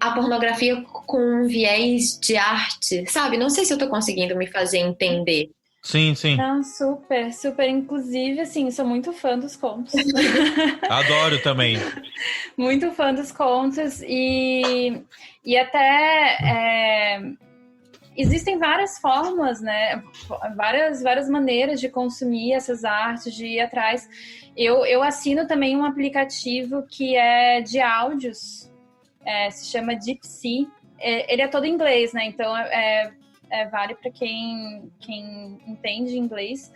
a pornografia com um viés de arte, sabe? Não sei se eu tô conseguindo me fazer entender. Sim, sim. Não, super, super. Inclusive, assim, sou muito fã dos contos. Adoro também. Muito fã dos contos e até existem várias formas, né? Várias maneiras de consumir essas artes, de ir atrás. Eu assino também um aplicativo que é de áudios, se chama Dipsea. Ele é todo em inglês, né? Então vale para quem entende inglês.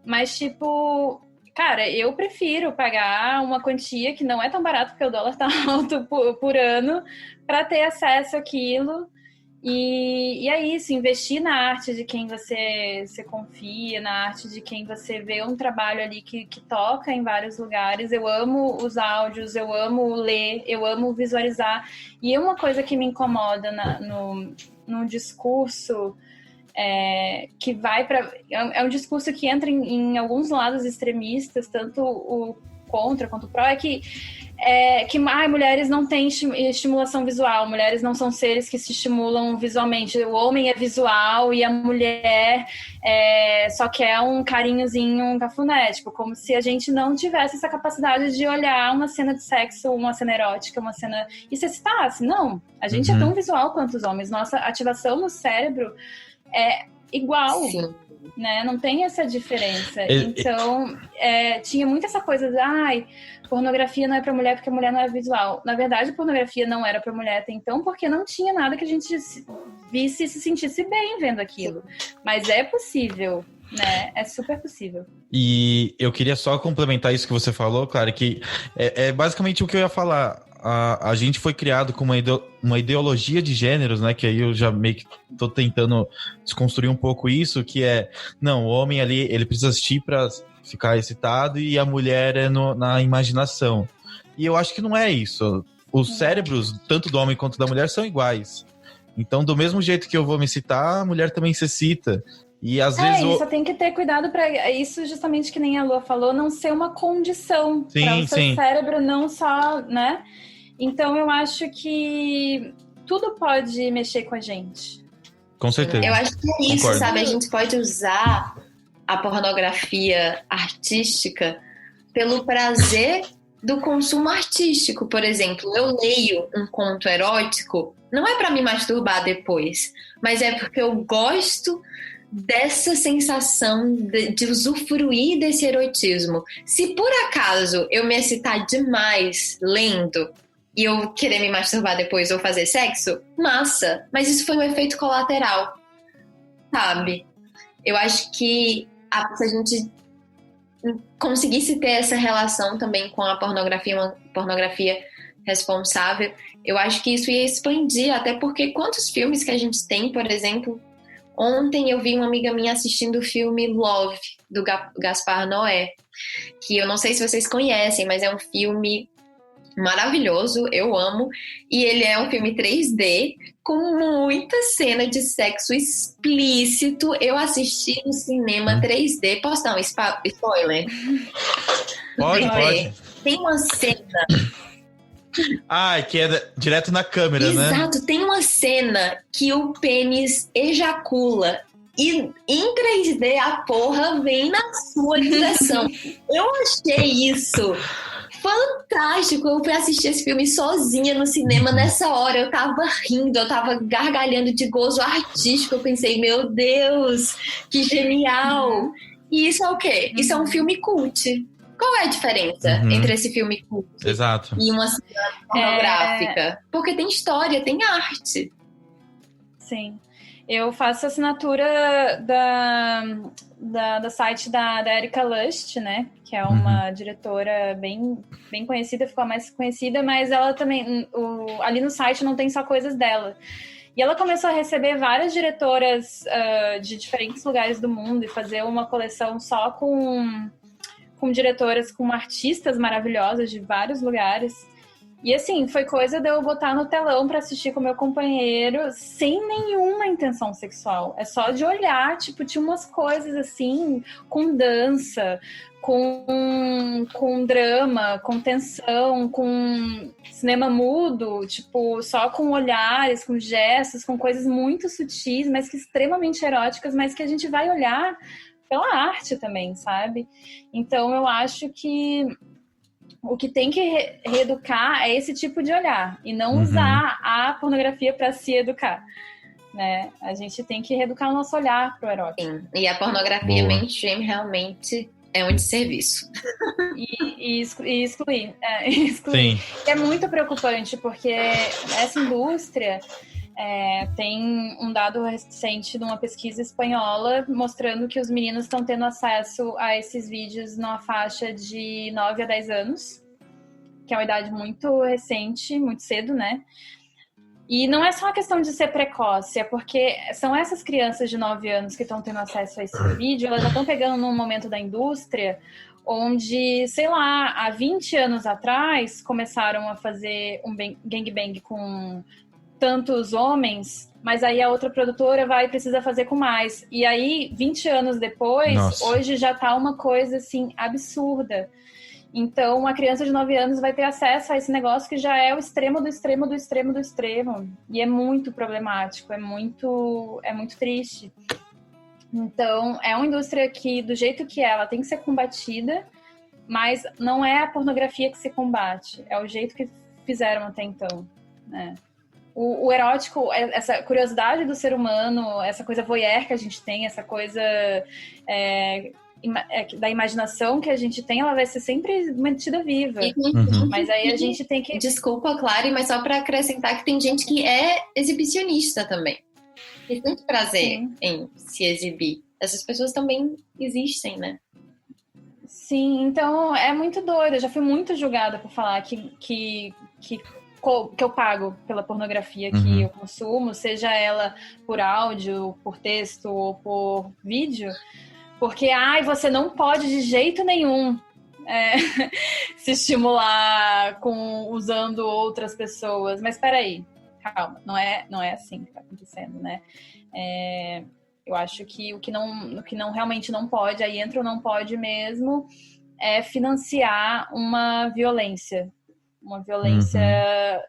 Mas, tipo, cara, eu prefiro pagar uma quantia que não é tão barata, porque o dólar tá alto por ano, para ter acesso àquilo. E é isso, investir na arte de quem você confia, na arte de quem você vê um trabalho ali que toca em vários lugares. Eu amo os áudios, eu amo ler, eu amo visualizar. E uma coisa que me incomoda no discurso que vai para... É um discurso que entra em alguns lados extremistas, tanto o contra quanto o pró, que mulheres não têm estimulação visual, mulheres não são seres que se estimulam visualmente, o homem é visual e a mulher só quer um carinhozinho, um cafuné, tipo, como se a gente não tivesse essa capacidade de olhar uma cena de sexo, uma cena erótica, uma cena... e se excitasse. Não, a gente é tão visual quanto os homens, nossa ativação no cérebro é igual. Sim. Né? Não tem essa diferença. Então, tinha muito essa coisa de pornografia não é pra mulher porque a mulher não é visual. Na verdade, pornografia não era pra mulher até então porque não tinha nada que a gente visse e se sentisse bem vendo aquilo. Mas é possível, né? É super possível. E eu queria só complementar isso que você falou, claro, que é basicamente o que eu ia falar. A gente foi criado com uma ideologia de gêneros, né? Que aí eu já meio que tô tentando desconstruir um pouco isso, que não, o homem ali, ele precisa assistir pra ficar excitado e a mulher na imaginação. E eu acho que não é isso. Os cérebros, tanto do homem quanto da mulher, são iguais. Então, do mesmo jeito que eu vou me excitar, a mulher também se excita. E às vezes só tem que ter cuidado para isso, justamente que nem a Lua falou, não ser uma condição para o seu cérebro, não só, né? Então eu acho que tudo pode mexer com a gente. Com certeza. Eu acho que é isso, Concordo. sabe? A gente pode usar a pornografia artística pelo prazer do consumo artístico. Por exemplo, eu leio um conto erótico, não é para me masturbar depois, mas é porque eu gosto dessa sensação de usufruir desse erotismo. Se por acaso eu me excitar demais lendo e eu querer me masturbar depois ou fazer sexo, massa, mas isso foi um efeito colateral, sabe? Eu acho que se a gente conseguisse ter essa relação também com a pornografia, uma pornografia responsável, eu acho que isso ia expandir, até porque quantos filmes que a gente tem, por exemplo, ontem eu vi uma amiga minha assistindo o filme Love, do Gaspar Noé, que eu não sei se vocês conhecem, mas é um filme maravilhoso, eu amo, e ele é um filme 3D com muita cena de sexo explícito. Eu assisti no cinema 3D. Posso dar um spoiler? Pode. Tem uma cena... que é direto na câmera, né? Exato, tem uma cena que o pênis ejacula e em 3D a porra vem na sua direção. Eu achei isso fantástico. Eu fui assistir esse filme sozinha no cinema. Nessa hora eu tava rindo, eu tava gargalhando de gozo artístico. Eu pensei, meu Deus, que genial. E isso é o quê? Isso é um filme cult. Qual é a diferença entre esse filme cult e uma cena pornográfica? Porque tem história, tem arte. Sim. Eu faço assinatura do site da Erika Lust, né? Que é uma diretora bem conhecida, ficou mais conhecida, mas ela também... ali no site não tem só coisas dela. E ela começou a receber várias diretoras de diferentes lugares do mundo e fazer uma coleção só com diretoras, com artistas maravilhosas de vários lugares. E assim, foi coisa de eu botar no telão pra assistir com meu companheiro sem nenhuma intenção sexual. É só de olhar, tipo, tinha umas coisas assim, com dança, com drama, com tensão, com cinema mudo, tipo, só com olhares, com gestos, com coisas muito sutis, mas que extremamente eróticas, mas que a gente vai olhar pela arte também, sabe? Então eu acho que o que tem que reeducar é esse tipo de olhar e não usar a pornografia para se educar, né? A gente tem que reeducar o nosso olhar pro erótico. Sim. E a pornografia mainstream realmente é um desserviço. E excluir. Sim. É muito preocupante, porque essa indústria tem um dado recente de uma pesquisa espanhola mostrando que os meninos estão tendo acesso a esses vídeos numa faixa de 9 a 10 anos, que é uma idade muito recente, muito cedo, né? E não é só a questão de ser precoce, é porque são essas crianças de 9 anos que estão tendo acesso a esse vídeo, elas já estão pegando num momento da indústria onde, sei lá, há 20 anos atrás começaram a fazer um gangbang com tantos homens, mas aí a outra produtora vai e precisa fazer com mais. E aí, 20 anos depois, hoje já tá uma coisa, assim, absurda. Então, uma criança de 9 anos vai ter acesso a esse negócio que já é o extremo do extremo do extremo do extremo. E é muito problemático, é muito triste. Então, é uma indústria que, do jeito que ela tem que ser combatida, mas não é a pornografia que se combate, é o jeito que fizeram até então, né? O erótico, essa curiosidade do ser humano, essa coisa voyeur que a gente tem, essa coisa da imaginação que a gente tem, ela vai ser sempre mantida viva. Mas aí a gente tem que... Desculpa, Clary, mas só para acrescentar que tem gente que é exibicionista também. E sente prazer em se exibir. Essas pessoas também existem, né? Sim, então é muito doido. Eu já fui muito julgada por falar que eu pago pela pornografia que eu consumo, seja ela por áudio, por texto ou por vídeo, porque você não pode de jeito nenhum se estimular usando outras pessoas. Mas peraí, calma, não é assim que está acontecendo, né? Eu acho que o que não realmente não pode, aí entra o não pode mesmo, é financiar uma violência. Uma violência,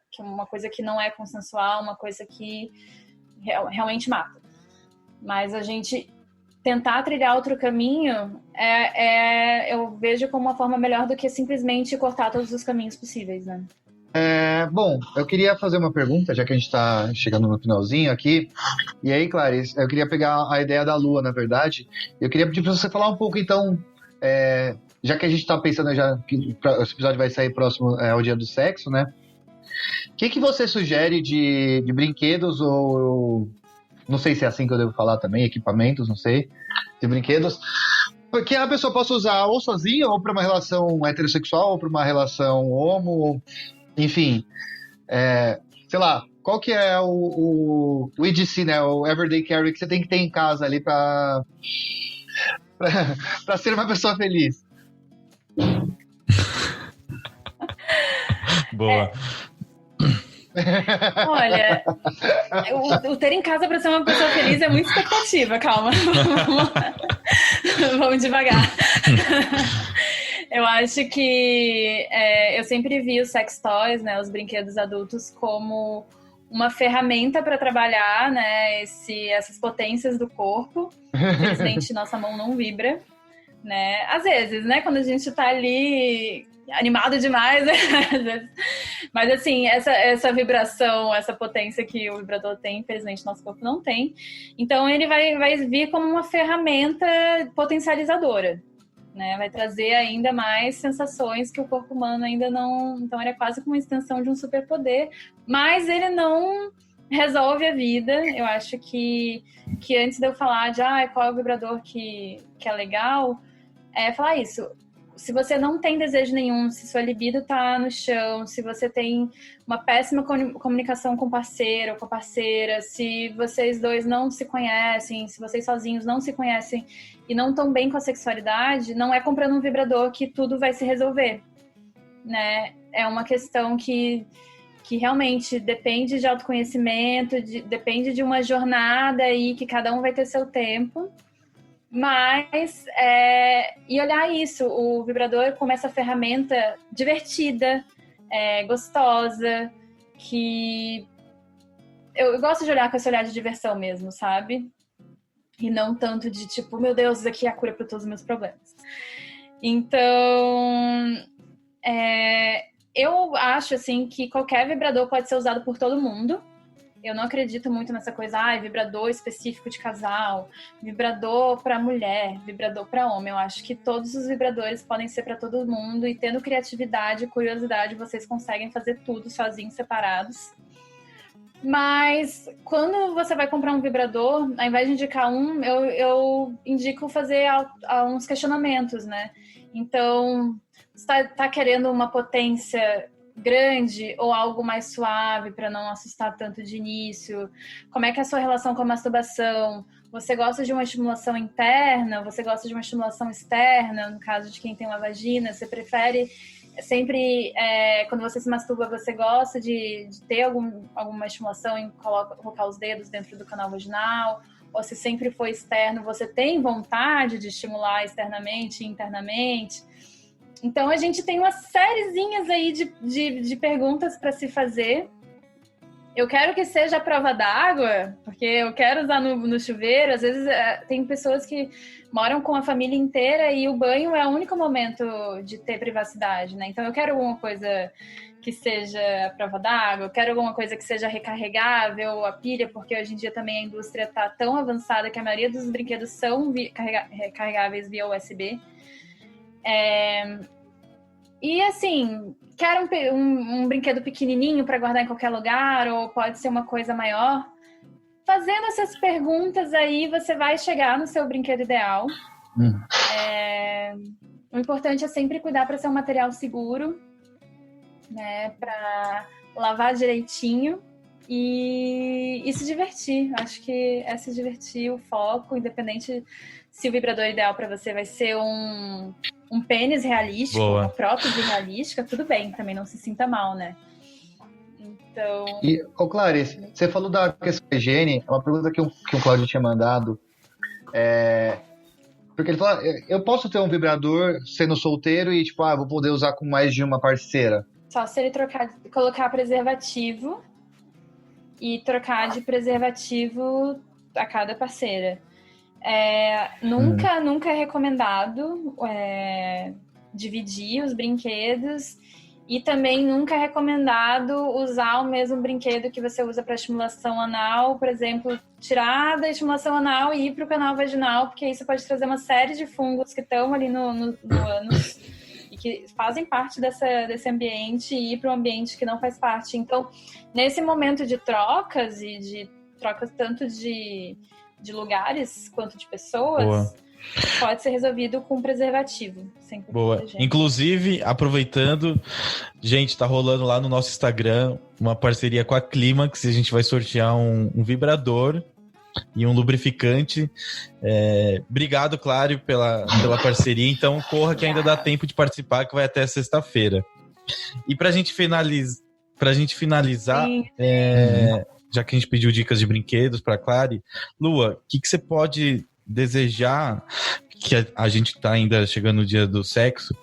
que é uma coisa que não é consensual, uma coisa que realmente mata. Mas a gente tentar trilhar outro caminho, eu vejo como uma forma melhor do que simplesmente cortar todos os caminhos possíveis, né? Bom, eu queria fazer uma pergunta, já que a gente está chegando no finalzinho aqui. E aí, Clarice, eu queria pegar a ideia da Lua, na verdade. Eu queria pedir para você falar um pouco, então... já que a gente está pensando já que esse episódio vai sair próximo ao Dia do Sexo, né? O que você sugere de brinquedos ou... Não sei se é assim que eu devo falar também, equipamentos, não sei. De brinquedos. Que a pessoa possa usar ou sozinha, ou para uma relação heterossexual, ou para uma relação homo, enfim. Sei lá, qual que é o EDC, né? O Everyday Carry que você tem que ter em casa ali para ser uma pessoa feliz. Boa. Olha, o ter em casa para ser uma pessoa feliz é muita expectativa, calma. Vamos devagar. Eu acho que eu sempre vi os sex toys, né, os brinquedos adultos, como uma ferramenta para trabalhar, né, essas potências do corpo. Infelizmente, nossa mão não vibra, né? Às vezes, né, quando a gente tá ali animado demais, né? Às vezes. Mas assim, essa vibração, essa potência que o vibrador tem, infelizmente nosso corpo não tem. Então ele vai vir como uma ferramenta potencializadora, né? Vai trazer ainda mais sensações que o corpo humano ainda não... Então ele é quase como uma extensão de um superpoder, mas ele não resolve a vida. Eu acho que antes de eu falar de qual é o vibrador que é legal, falar isso. Se você não tem desejo nenhum, se sua libido tá no chão, se você tem uma péssima comunicação com o parceiro ou com a parceira, se vocês dois não se conhecem, se vocês sozinhos não se conhecem e não estão bem com a sexualidade, não é comprando um vibrador que tudo vai se resolver. né, é uma questão que realmente depende de autoconhecimento, depende de uma jornada aí que cada um vai ter seu tempo. Mas, e olhar isso, o vibrador como essa ferramenta divertida, gostosa, que eu gosto de olhar com esse olhar de diversão mesmo, sabe? E não tanto de tipo, meu Deus, isso aqui é a cura para todos os meus problemas. Então, eu acho assim que qualquer vibrador pode ser usado por todo mundo. Eu não acredito muito nessa coisa, vibrador específico de casal, vibrador para mulher, vibrador para homem. Eu acho que todos os vibradores podem ser para todo mundo e tendo criatividade e curiosidade, vocês conseguem fazer tudo sozinhos, separados. Mas quando você vai comprar um vibrador, ao invés de indicar um, eu indico fazer uns questionamentos, né? Então, você tá querendo uma potência grande ou algo mais suave para não assustar tanto de início? Como é que é a sua relação com a masturbação? Você gosta de uma estimulação interna? Você gosta de uma estimulação externa? No caso de quem tem uma vagina, você prefere sempre, quando você se masturba, você gosta de ter alguma estimulação em colocar os dedos dentro do canal vaginal? Ou se sempre foi externo, você tem vontade de estimular externamente e internamente? Então, a gente tem umas sériezinhas aí de perguntas para se fazer. Eu quero que seja a prova d'água, porque eu quero usar no chuveiro. Às vezes, tem pessoas que moram com a família inteira e o banho é o único momento de ter privacidade, né? Então, eu quero alguma coisa que seja a prova d'água, eu quero alguma coisa que seja recarregável, a pilha, porque hoje em dia também a indústria está tão avançada que a maioria dos brinquedos são recarregáveis via USB. E assim, quero um brinquedo pequenininho para guardar em qualquer lugar, ou pode ser uma coisa maior? Fazendo essas perguntas aí, você vai chegar no seu brinquedo ideal. O importante é sempre cuidar para ser um material seguro, né? Para lavar direitinho e se divertir. Acho que é se divertir o foco, independente se o vibrador ideal para você vai ser um pênis realístico, uma prótese realística, tudo bem, também não se sinta mal, né? Então... E, Clarice, você falou da questão da higiene, é uma pergunta que o Cláudio tinha mandado, porque ele falou, eu posso ter um vibrador sendo solteiro e, tipo, vou poder usar com mais de uma parceira? Só se ele colocar preservativo e trocar de preservativo a cada parceira. Nunca é recomendado dividir os brinquedos e também nunca é recomendado usar o mesmo brinquedo que você usa para estimulação anal, por exemplo, tirar da estimulação anal e ir para o canal vaginal, porque isso pode trazer uma série de fungos que estão ali no ânus e que fazem parte desse ambiente e ir para um ambiente que não faz parte. Então, nesse momento de trocas e de trocas tanto de lugares quanto de pessoas, pode ser resolvido com preservativo. Boa. Inclusive, aproveitando, gente, tá rolando lá no nosso Instagram uma parceria com a Clímax, e a gente vai sortear um vibrador e um lubrificante. Obrigado, Clário, pela parceria. Então, corra que ainda dá tempo de participar, que vai até sexta-feira. E pra gente finalizar, já que a gente pediu dicas de brinquedos para Clary, Lua, o que você pode desejar, que a gente está ainda chegando no dia do sexo,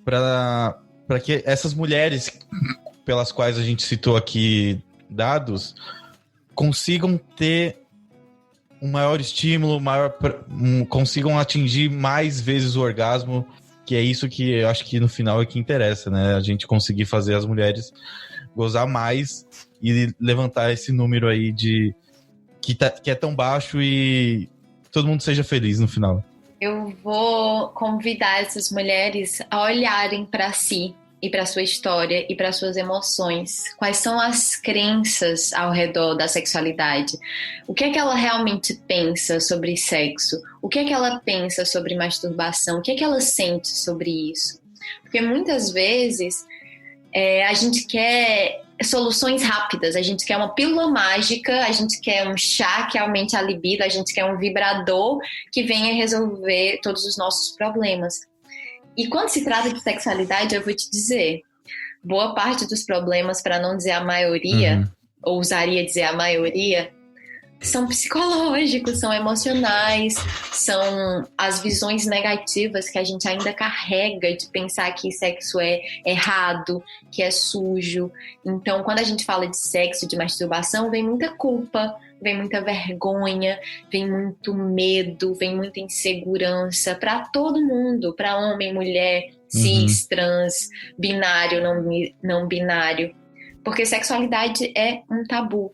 para que essas mulheres pelas quais a gente citou aqui dados consigam ter um maior estímulo, consigam atingir mais vezes o orgasmo, que é isso que eu acho que no final é que interessa, né? A gente conseguir fazer as mulheres gozar mais e levantar esse número aí que é tão baixo e todo mundo seja feliz no final. Eu vou convidar essas mulheres a olharem para si e para sua história e para suas emoções. Quais são as crenças ao redor da sexualidade? O que é que ela realmente pensa sobre sexo? O que é que ela pensa sobre masturbação? O que é que ela sente sobre isso? Porque muitas vezes a gente quer soluções rápidas, a gente quer uma pílula mágica, a gente quer um chá que aumente a libido, a gente quer um vibrador que venha resolver todos os nossos problemas. E quando se trata de sexualidade, eu vou te dizer, boa parte dos problemas, para não dizer a maioria, ousaria dizer a maioria, são psicológicos, são emocionais, são as visões negativas que a gente ainda carrega de pensar que sexo é errado, que é sujo. Então, quando a gente fala de sexo, de masturbação, vem muita culpa, vem muita vergonha, vem muito medo, vem muita insegurança para todo mundo, para homem, mulher, cis, trans, binário, não binário. Porque sexualidade é um tabu.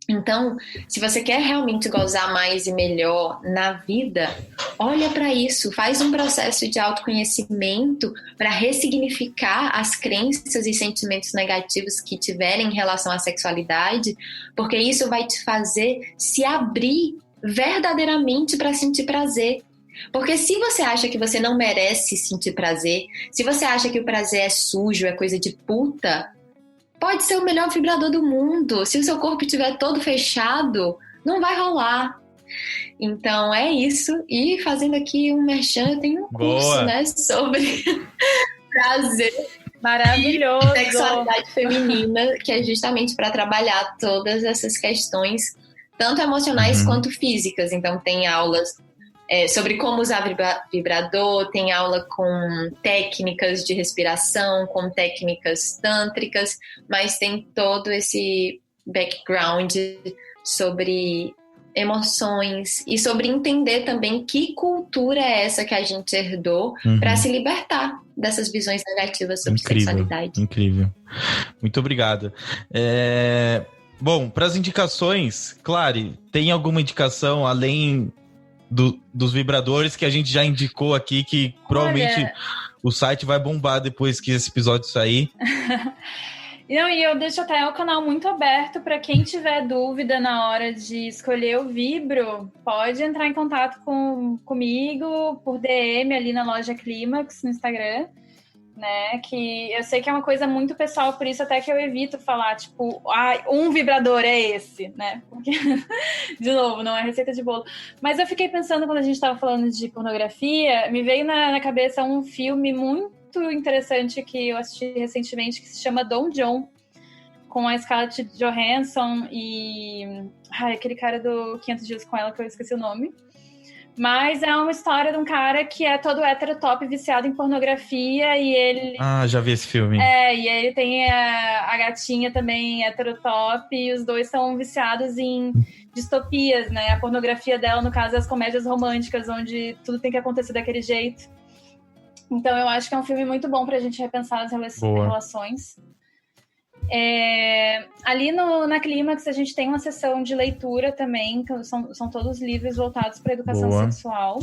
Então, se você quer realmente gozar mais e melhor na vida, olha para isso, faz um processo de autoconhecimento para ressignificar as crenças e sentimentos negativos que tiverem em relação à sexualidade, porque isso vai te fazer se abrir verdadeiramente para sentir prazer. Porque se você acha que você não merece sentir prazer, se você acha que o prazer é sujo, é coisa de puta, pode ser o melhor vibrador do mundo. Se o seu corpo estiver todo fechado, não vai rolar. Então, é isso. E fazendo aqui um merchan, eu tenho um curso, né, sobre prazer. Maravilhoso. E sexualidade feminina, que é justamente para trabalhar todas essas questões, tanto emocionais quanto físicas. Então, tem aulas sobre como usar vibrador, tem aula com técnicas de respiração, com técnicas tântricas, mas tem todo esse background sobre emoções e sobre entender também que cultura é essa que a gente herdou para se libertar dessas visões negativas sobre sexualidade. Incrível. Muito obrigado. Bom, para as indicações, Clary, tem alguma indicação além dos vibradores que a gente já indicou aqui, que provavelmente o site vai bombar depois que esse episódio sair? Não, e eu deixo até o canal muito aberto para quem tiver dúvida na hora de escolher o Vibro, pode entrar em contato comigo por DM ali na loja Clímax no Instagram, né? Que eu sei que é uma coisa muito pessoal, por isso até que eu evito falar, tipo, um vibrador é esse, né? Porque, de novo, não é receita de bolo. Mas eu fiquei pensando, quando a gente estava falando de pornografia, me veio na cabeça um filme muito interessante que eu assisti recentemente, que se chama Don John, com a Scarlett Johansson e aquele cara do 500 Dias com Ela, que eu esqueci o nome. Mas é uma história de um cara que é todo heterotop, viciado em pornografia, e ele... já vi esse filme. E ele tem a gatinha também heterotop, e os dois são viciados em distopias, né? A pornografia dela, no caso, é as comédias românticas, onde tudo tem que acontecer daquele jeito. Então, eu acho que é um filme muito bom pra gente repensar as relações. Ali na Clímax a gente tem uma sessão de leitura também, que são todos livros voltados para educação sexual.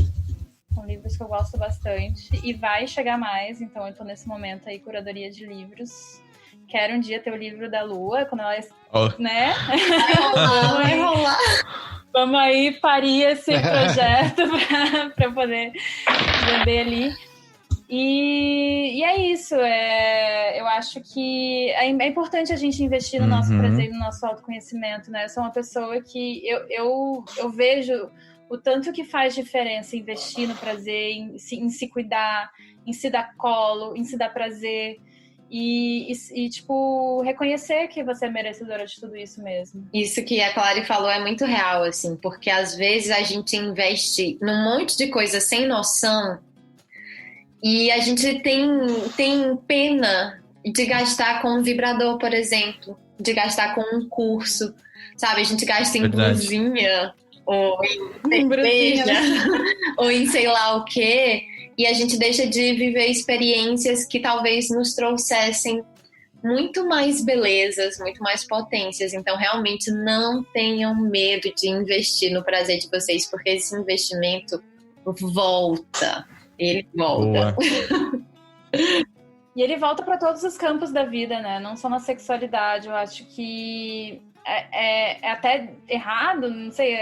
São livros que eu gosto bastante. E vai chegar mais, então eu tô nesse momento aí, curadoria de livros. Quero um dia ter o livro da Lua, quando ela... né? Vai rolar. Vamos aí parir esse projeto para poder vender ali. E é isso, eu acho que é importante a gente investir no nosso prazer e no nosso autoconhecimento, né? Eu sou uma pessoa que eu vejo o tanto que faz diferença investir no prazer, em se cuidar, em se dar colo, em se dar prazer e tipo, reconhecer que você é merecedora de tudo isso mesmo. Isso que a Clary falou é muito real, assim, porque às vezes a gente investe num monte de coisa sem noção. E a gente tem pena de gastar com um vibrador, por exemplo, de gastar com um curso, sabe? A gente gasta em blusinha, ou em cerveja, ou em sei lá o quê, e a gente deixa de viver experiências que talvez nos trouxessem muito mais belezas, muito mais potências. Então, realmente, não tenham medo de investir no prazer de vocês, porque esse investimento volta. Ele volta. E ele volta para todos os campos da vida, né? Não só na sexualidade. Eu acho que é até errado, não sei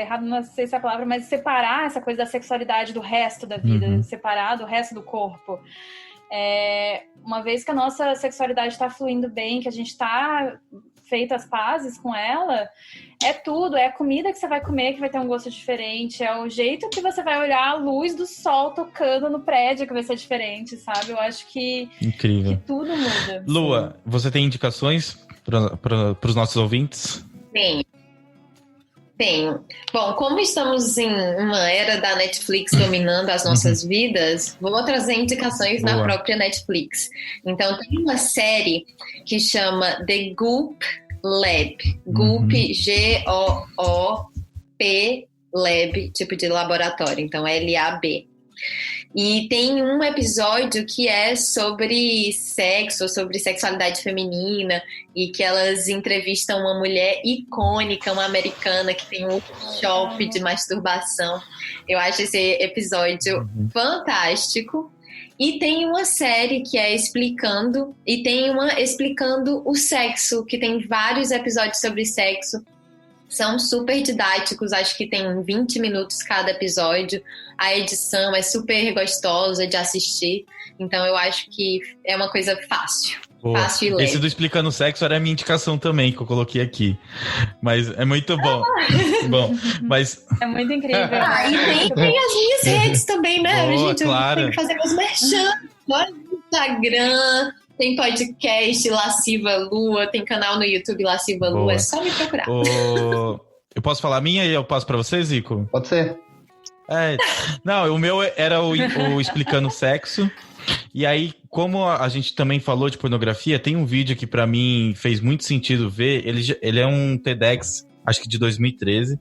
se é a palavra, mas separar essa coisa da sexualidade do resto da vida, separar do resto do corpo. Uma vez que a nossa sexualidade está fluindo bem, que a gente está feito as pazes com ela, é tudo, é a comida que você vai comer que vai ter um gosto diferente, é o jeito que você vai olhar a luz do sol tocando no prédio que vai ser diferente, sabe? Eu acho que, Incrível. que tudo muda. Lua, você tem indicações para os nossos ouvintes? Tenho. Bom, como estamos em uma era da Netflix dominando as nossas vidas, vou trazer indicações na própria Netflix. Então, tem uma série que chama The Goop Lab. Goop, G-O-O-P, Lab, tipo de laboratório. Então, L-A-B. E tem um episódio que é sobre sexo, sobre sexualidade feminina, e que elas entrevistam uma mulher icônica, uma americana que tem um workshop de masturbação. Eu acho esse episódio fantástico. E tem uma série que é explicando o sexo, que tem vários episódios sobre sexo. São super didáticos, acho que tem 20 minutos cada episódio. A edição é super gostosa de assistir. Então eu acho que é uma coisa fácil. Boa. Fácil e leve. Esse do Explicando Sexo era a minha indicação também, que eu coloquei aqui. Mas é muito bom. Bom, mas... É muito incrível. E tem as minhas redes também, né? Boa, gente, claro. eu tenho que fazer meus merchan. Olha no Instagram... Tem podcast Lasciva Lua, tem canal no YouTube Lasciva Lua, é só me procurar. Eu posso falar a minha e eu passo pra você, Zico? Pode ser. Não, o meu era o Explicando Sexo. E aí, como a gente também falou de pornografia, tem um vídeo que pra mim fez muito sentido ver. Ele é um TEDx, acho que de 2013,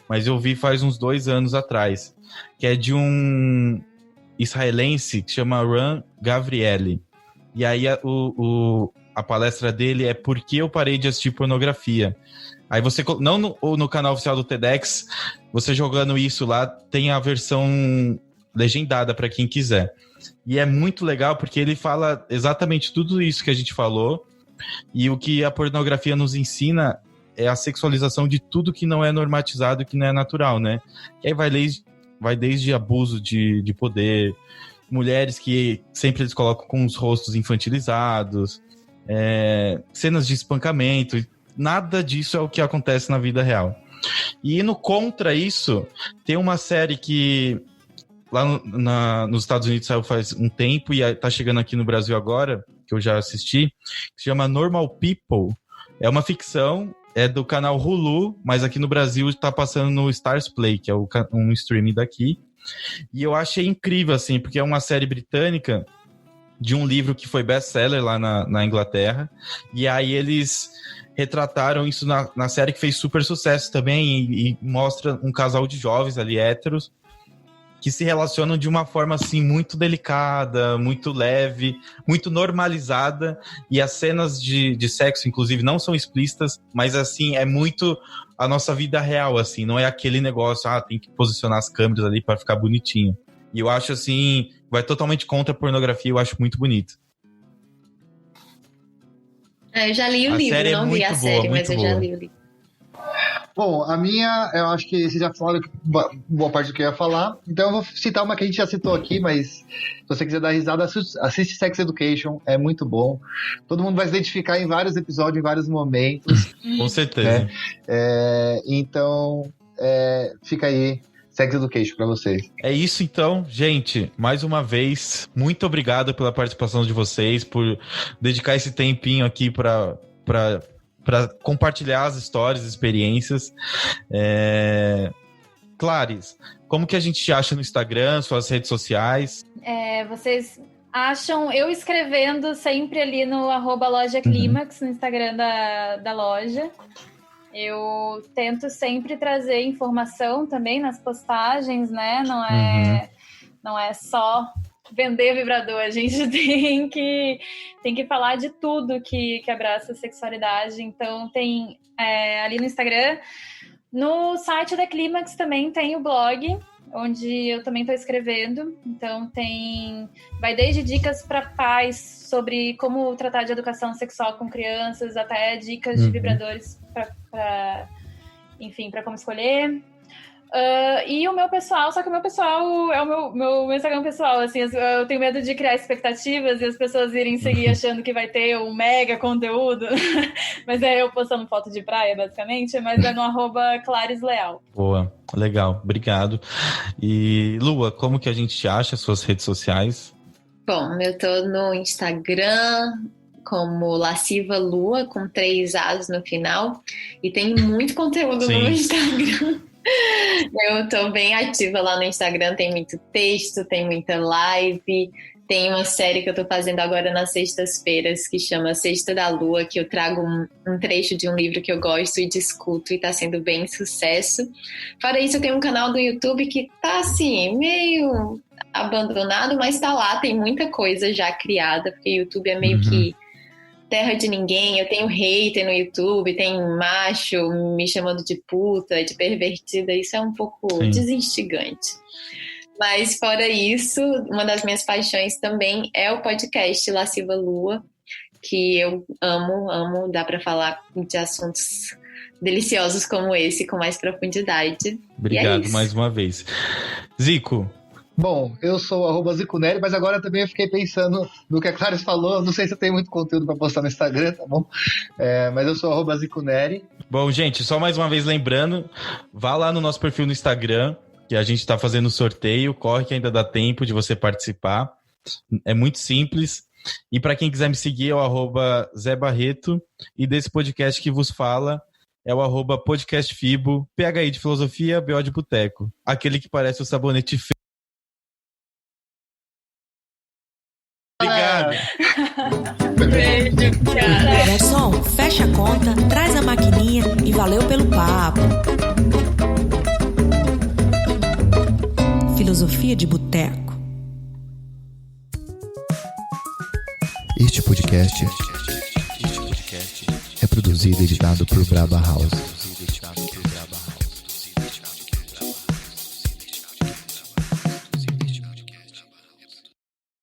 mas eu vi faz uns 2 anos atrás, que é de um israelense que chama Ran Gavrieli. E aí a palestra dele é Por que eu parei de assistir pornografia? Aí você, não no canal oficial do TEDx, você jogando isso lá, tem a versão legendada para quem quiser. E é muito legal porque ele fala exatamente tudo isso que a gente falou, e o que a pornografia nos ensina é a sexualização de tudo que não é normatizado e que não é natural, né? E aí vai desde abuso de poder, mulheres que sempre eles colocam com os rostos infantilizados, cenas de espancamento, nada disso é o que acontece na vida real. E indo contra isso, tem uma série que lá nos Estados Unidos saiu faz um tempo e tá chegando aqui no Brasil agora, que eu já assisti, que se chama Normal People. É uma ficção, é do canal Hulu, mas aqui no Brasil tá passando no Stars Play, que é um streaming daqui. E eu achei incrível, assim, porque é uma série britânica de um livro que foi best-seller lá na Inglaterra. E aí eles retrataram isso na série, que fez super sucesso também, e mostra um casal de jovens ali, héteros, que se relacionam de uma forma, assim, muito delicada, muito leve, muito normalizada. E as cenas de sexo, inclusive, não são explícitas, mas, assim, é muito a nossa vida real, assim. Não é aquele negócio, tem que posicionar as câmeras ali para ficar bonitinho. E eu acho, assim, vai totalmente contra a pornografia, eu acho muito bonito. Eu já li o livro, não vi a série, mas eu já li o livro. Bom, a minha, eu acho que vocês já falaram boa parte do que eu ia falar. Então eu vou citar uma que a gente já citou aqui, mas se você quiser dar risada, assiste Sex Education, é muito bom. Todo mundo vai se identificar em vários episódios, em vários momentos. Com certeza. Então, fica aí, Sex Education pra vocês. É isso então, gente. Mais uma vez, muito obrigado pela participação de vocês, por dedicar esse tempinho aqui para compartilhar as histórias, experiências. Clarice, como que a gente te acha no Instagram, suas redes sociais? Vocês acham eu escrevendo sempre ali no @lojaclimax, no Instagram da loja. Eu tento sempre trazer informação também nas postagens, né? Não é só vender vibrador, a gente tem que falar de tudo que abraça a sexualidade. Então tem ali no Instagram, no site da Clímax também tem o blog, onde eu também estou escrevendo. Então vai desde dicas para pais sobre como tratar de educação sexual com crianças, até dicas de vibradores para como escolher. E o meu pessoal, só que o meu pessoal é o meu Instagram pessoal, assim, eu tenho medo de criar expectativas e as pessoas irem seguir achando que vai ter um mega conteúdo, mas é eu postando foto de praia, basicamente, mas é no @claresleal. Boa, legal, obrigado. E Lua, como que a gente te acha, suas redes sociais? Bom, eu tô no Instagram como Lasciva Lua, com 3 As no final, e tem muito conteúdo no Instagram. Eu tô bem ativa lá no Instagram, tem muito texto, tem muita live, tem uma série que eu tô fazendo agora nas sextas-feiras que chama Sexta da Lua, que eu trago um trecho de um livro que eu gosto e discuto, e tá sendo bem sucesso. Fora isso, eu tenho um canal do YouTube que tá assim, meio abandonado, mas tá lá, tem muita coisa já criada, porque o YouTube é meio que terra de ninguém. Eu tenho hater no YouTube, tem macho me chamando de puta, de pervertida, isso é um pouco desinstigante. Mas fora isso, uma das minhas paixões também é o podcast Lasciva Lua, que eu amo, dá pra falar de assuntos deliciosos como esse, com mais profundidade. Obrigado mais uma vez. Zico. Bom, eu sou @ZicoNeri, mas agora também eu fiquei pensando no que a Clarice falou. Não sei se eu tenho muito conteúdo para postar no Instagram, tá bom? Mas eu sou @ZicoNeri. Bom, gente, só mais uma vez lembrando, vá lá no nosso perfil no Instagram, que a gente tá fazendo sorteio, corre que ainda dá tempo de você participar. É muito simples. E para quem quiser me seguir é o @ZéBarreto, e desse podcast que vos fala é o @podcastfibo, PHI de filosofia, BO de boteco. Aquele que parece o sabonete feio. Obrigado. Beijo, cara. Garçom, fecha a conta, traz a maquininha e valeu pelo papo. Filosofia de boteco. Este podcast é produzido e editado por Braba House.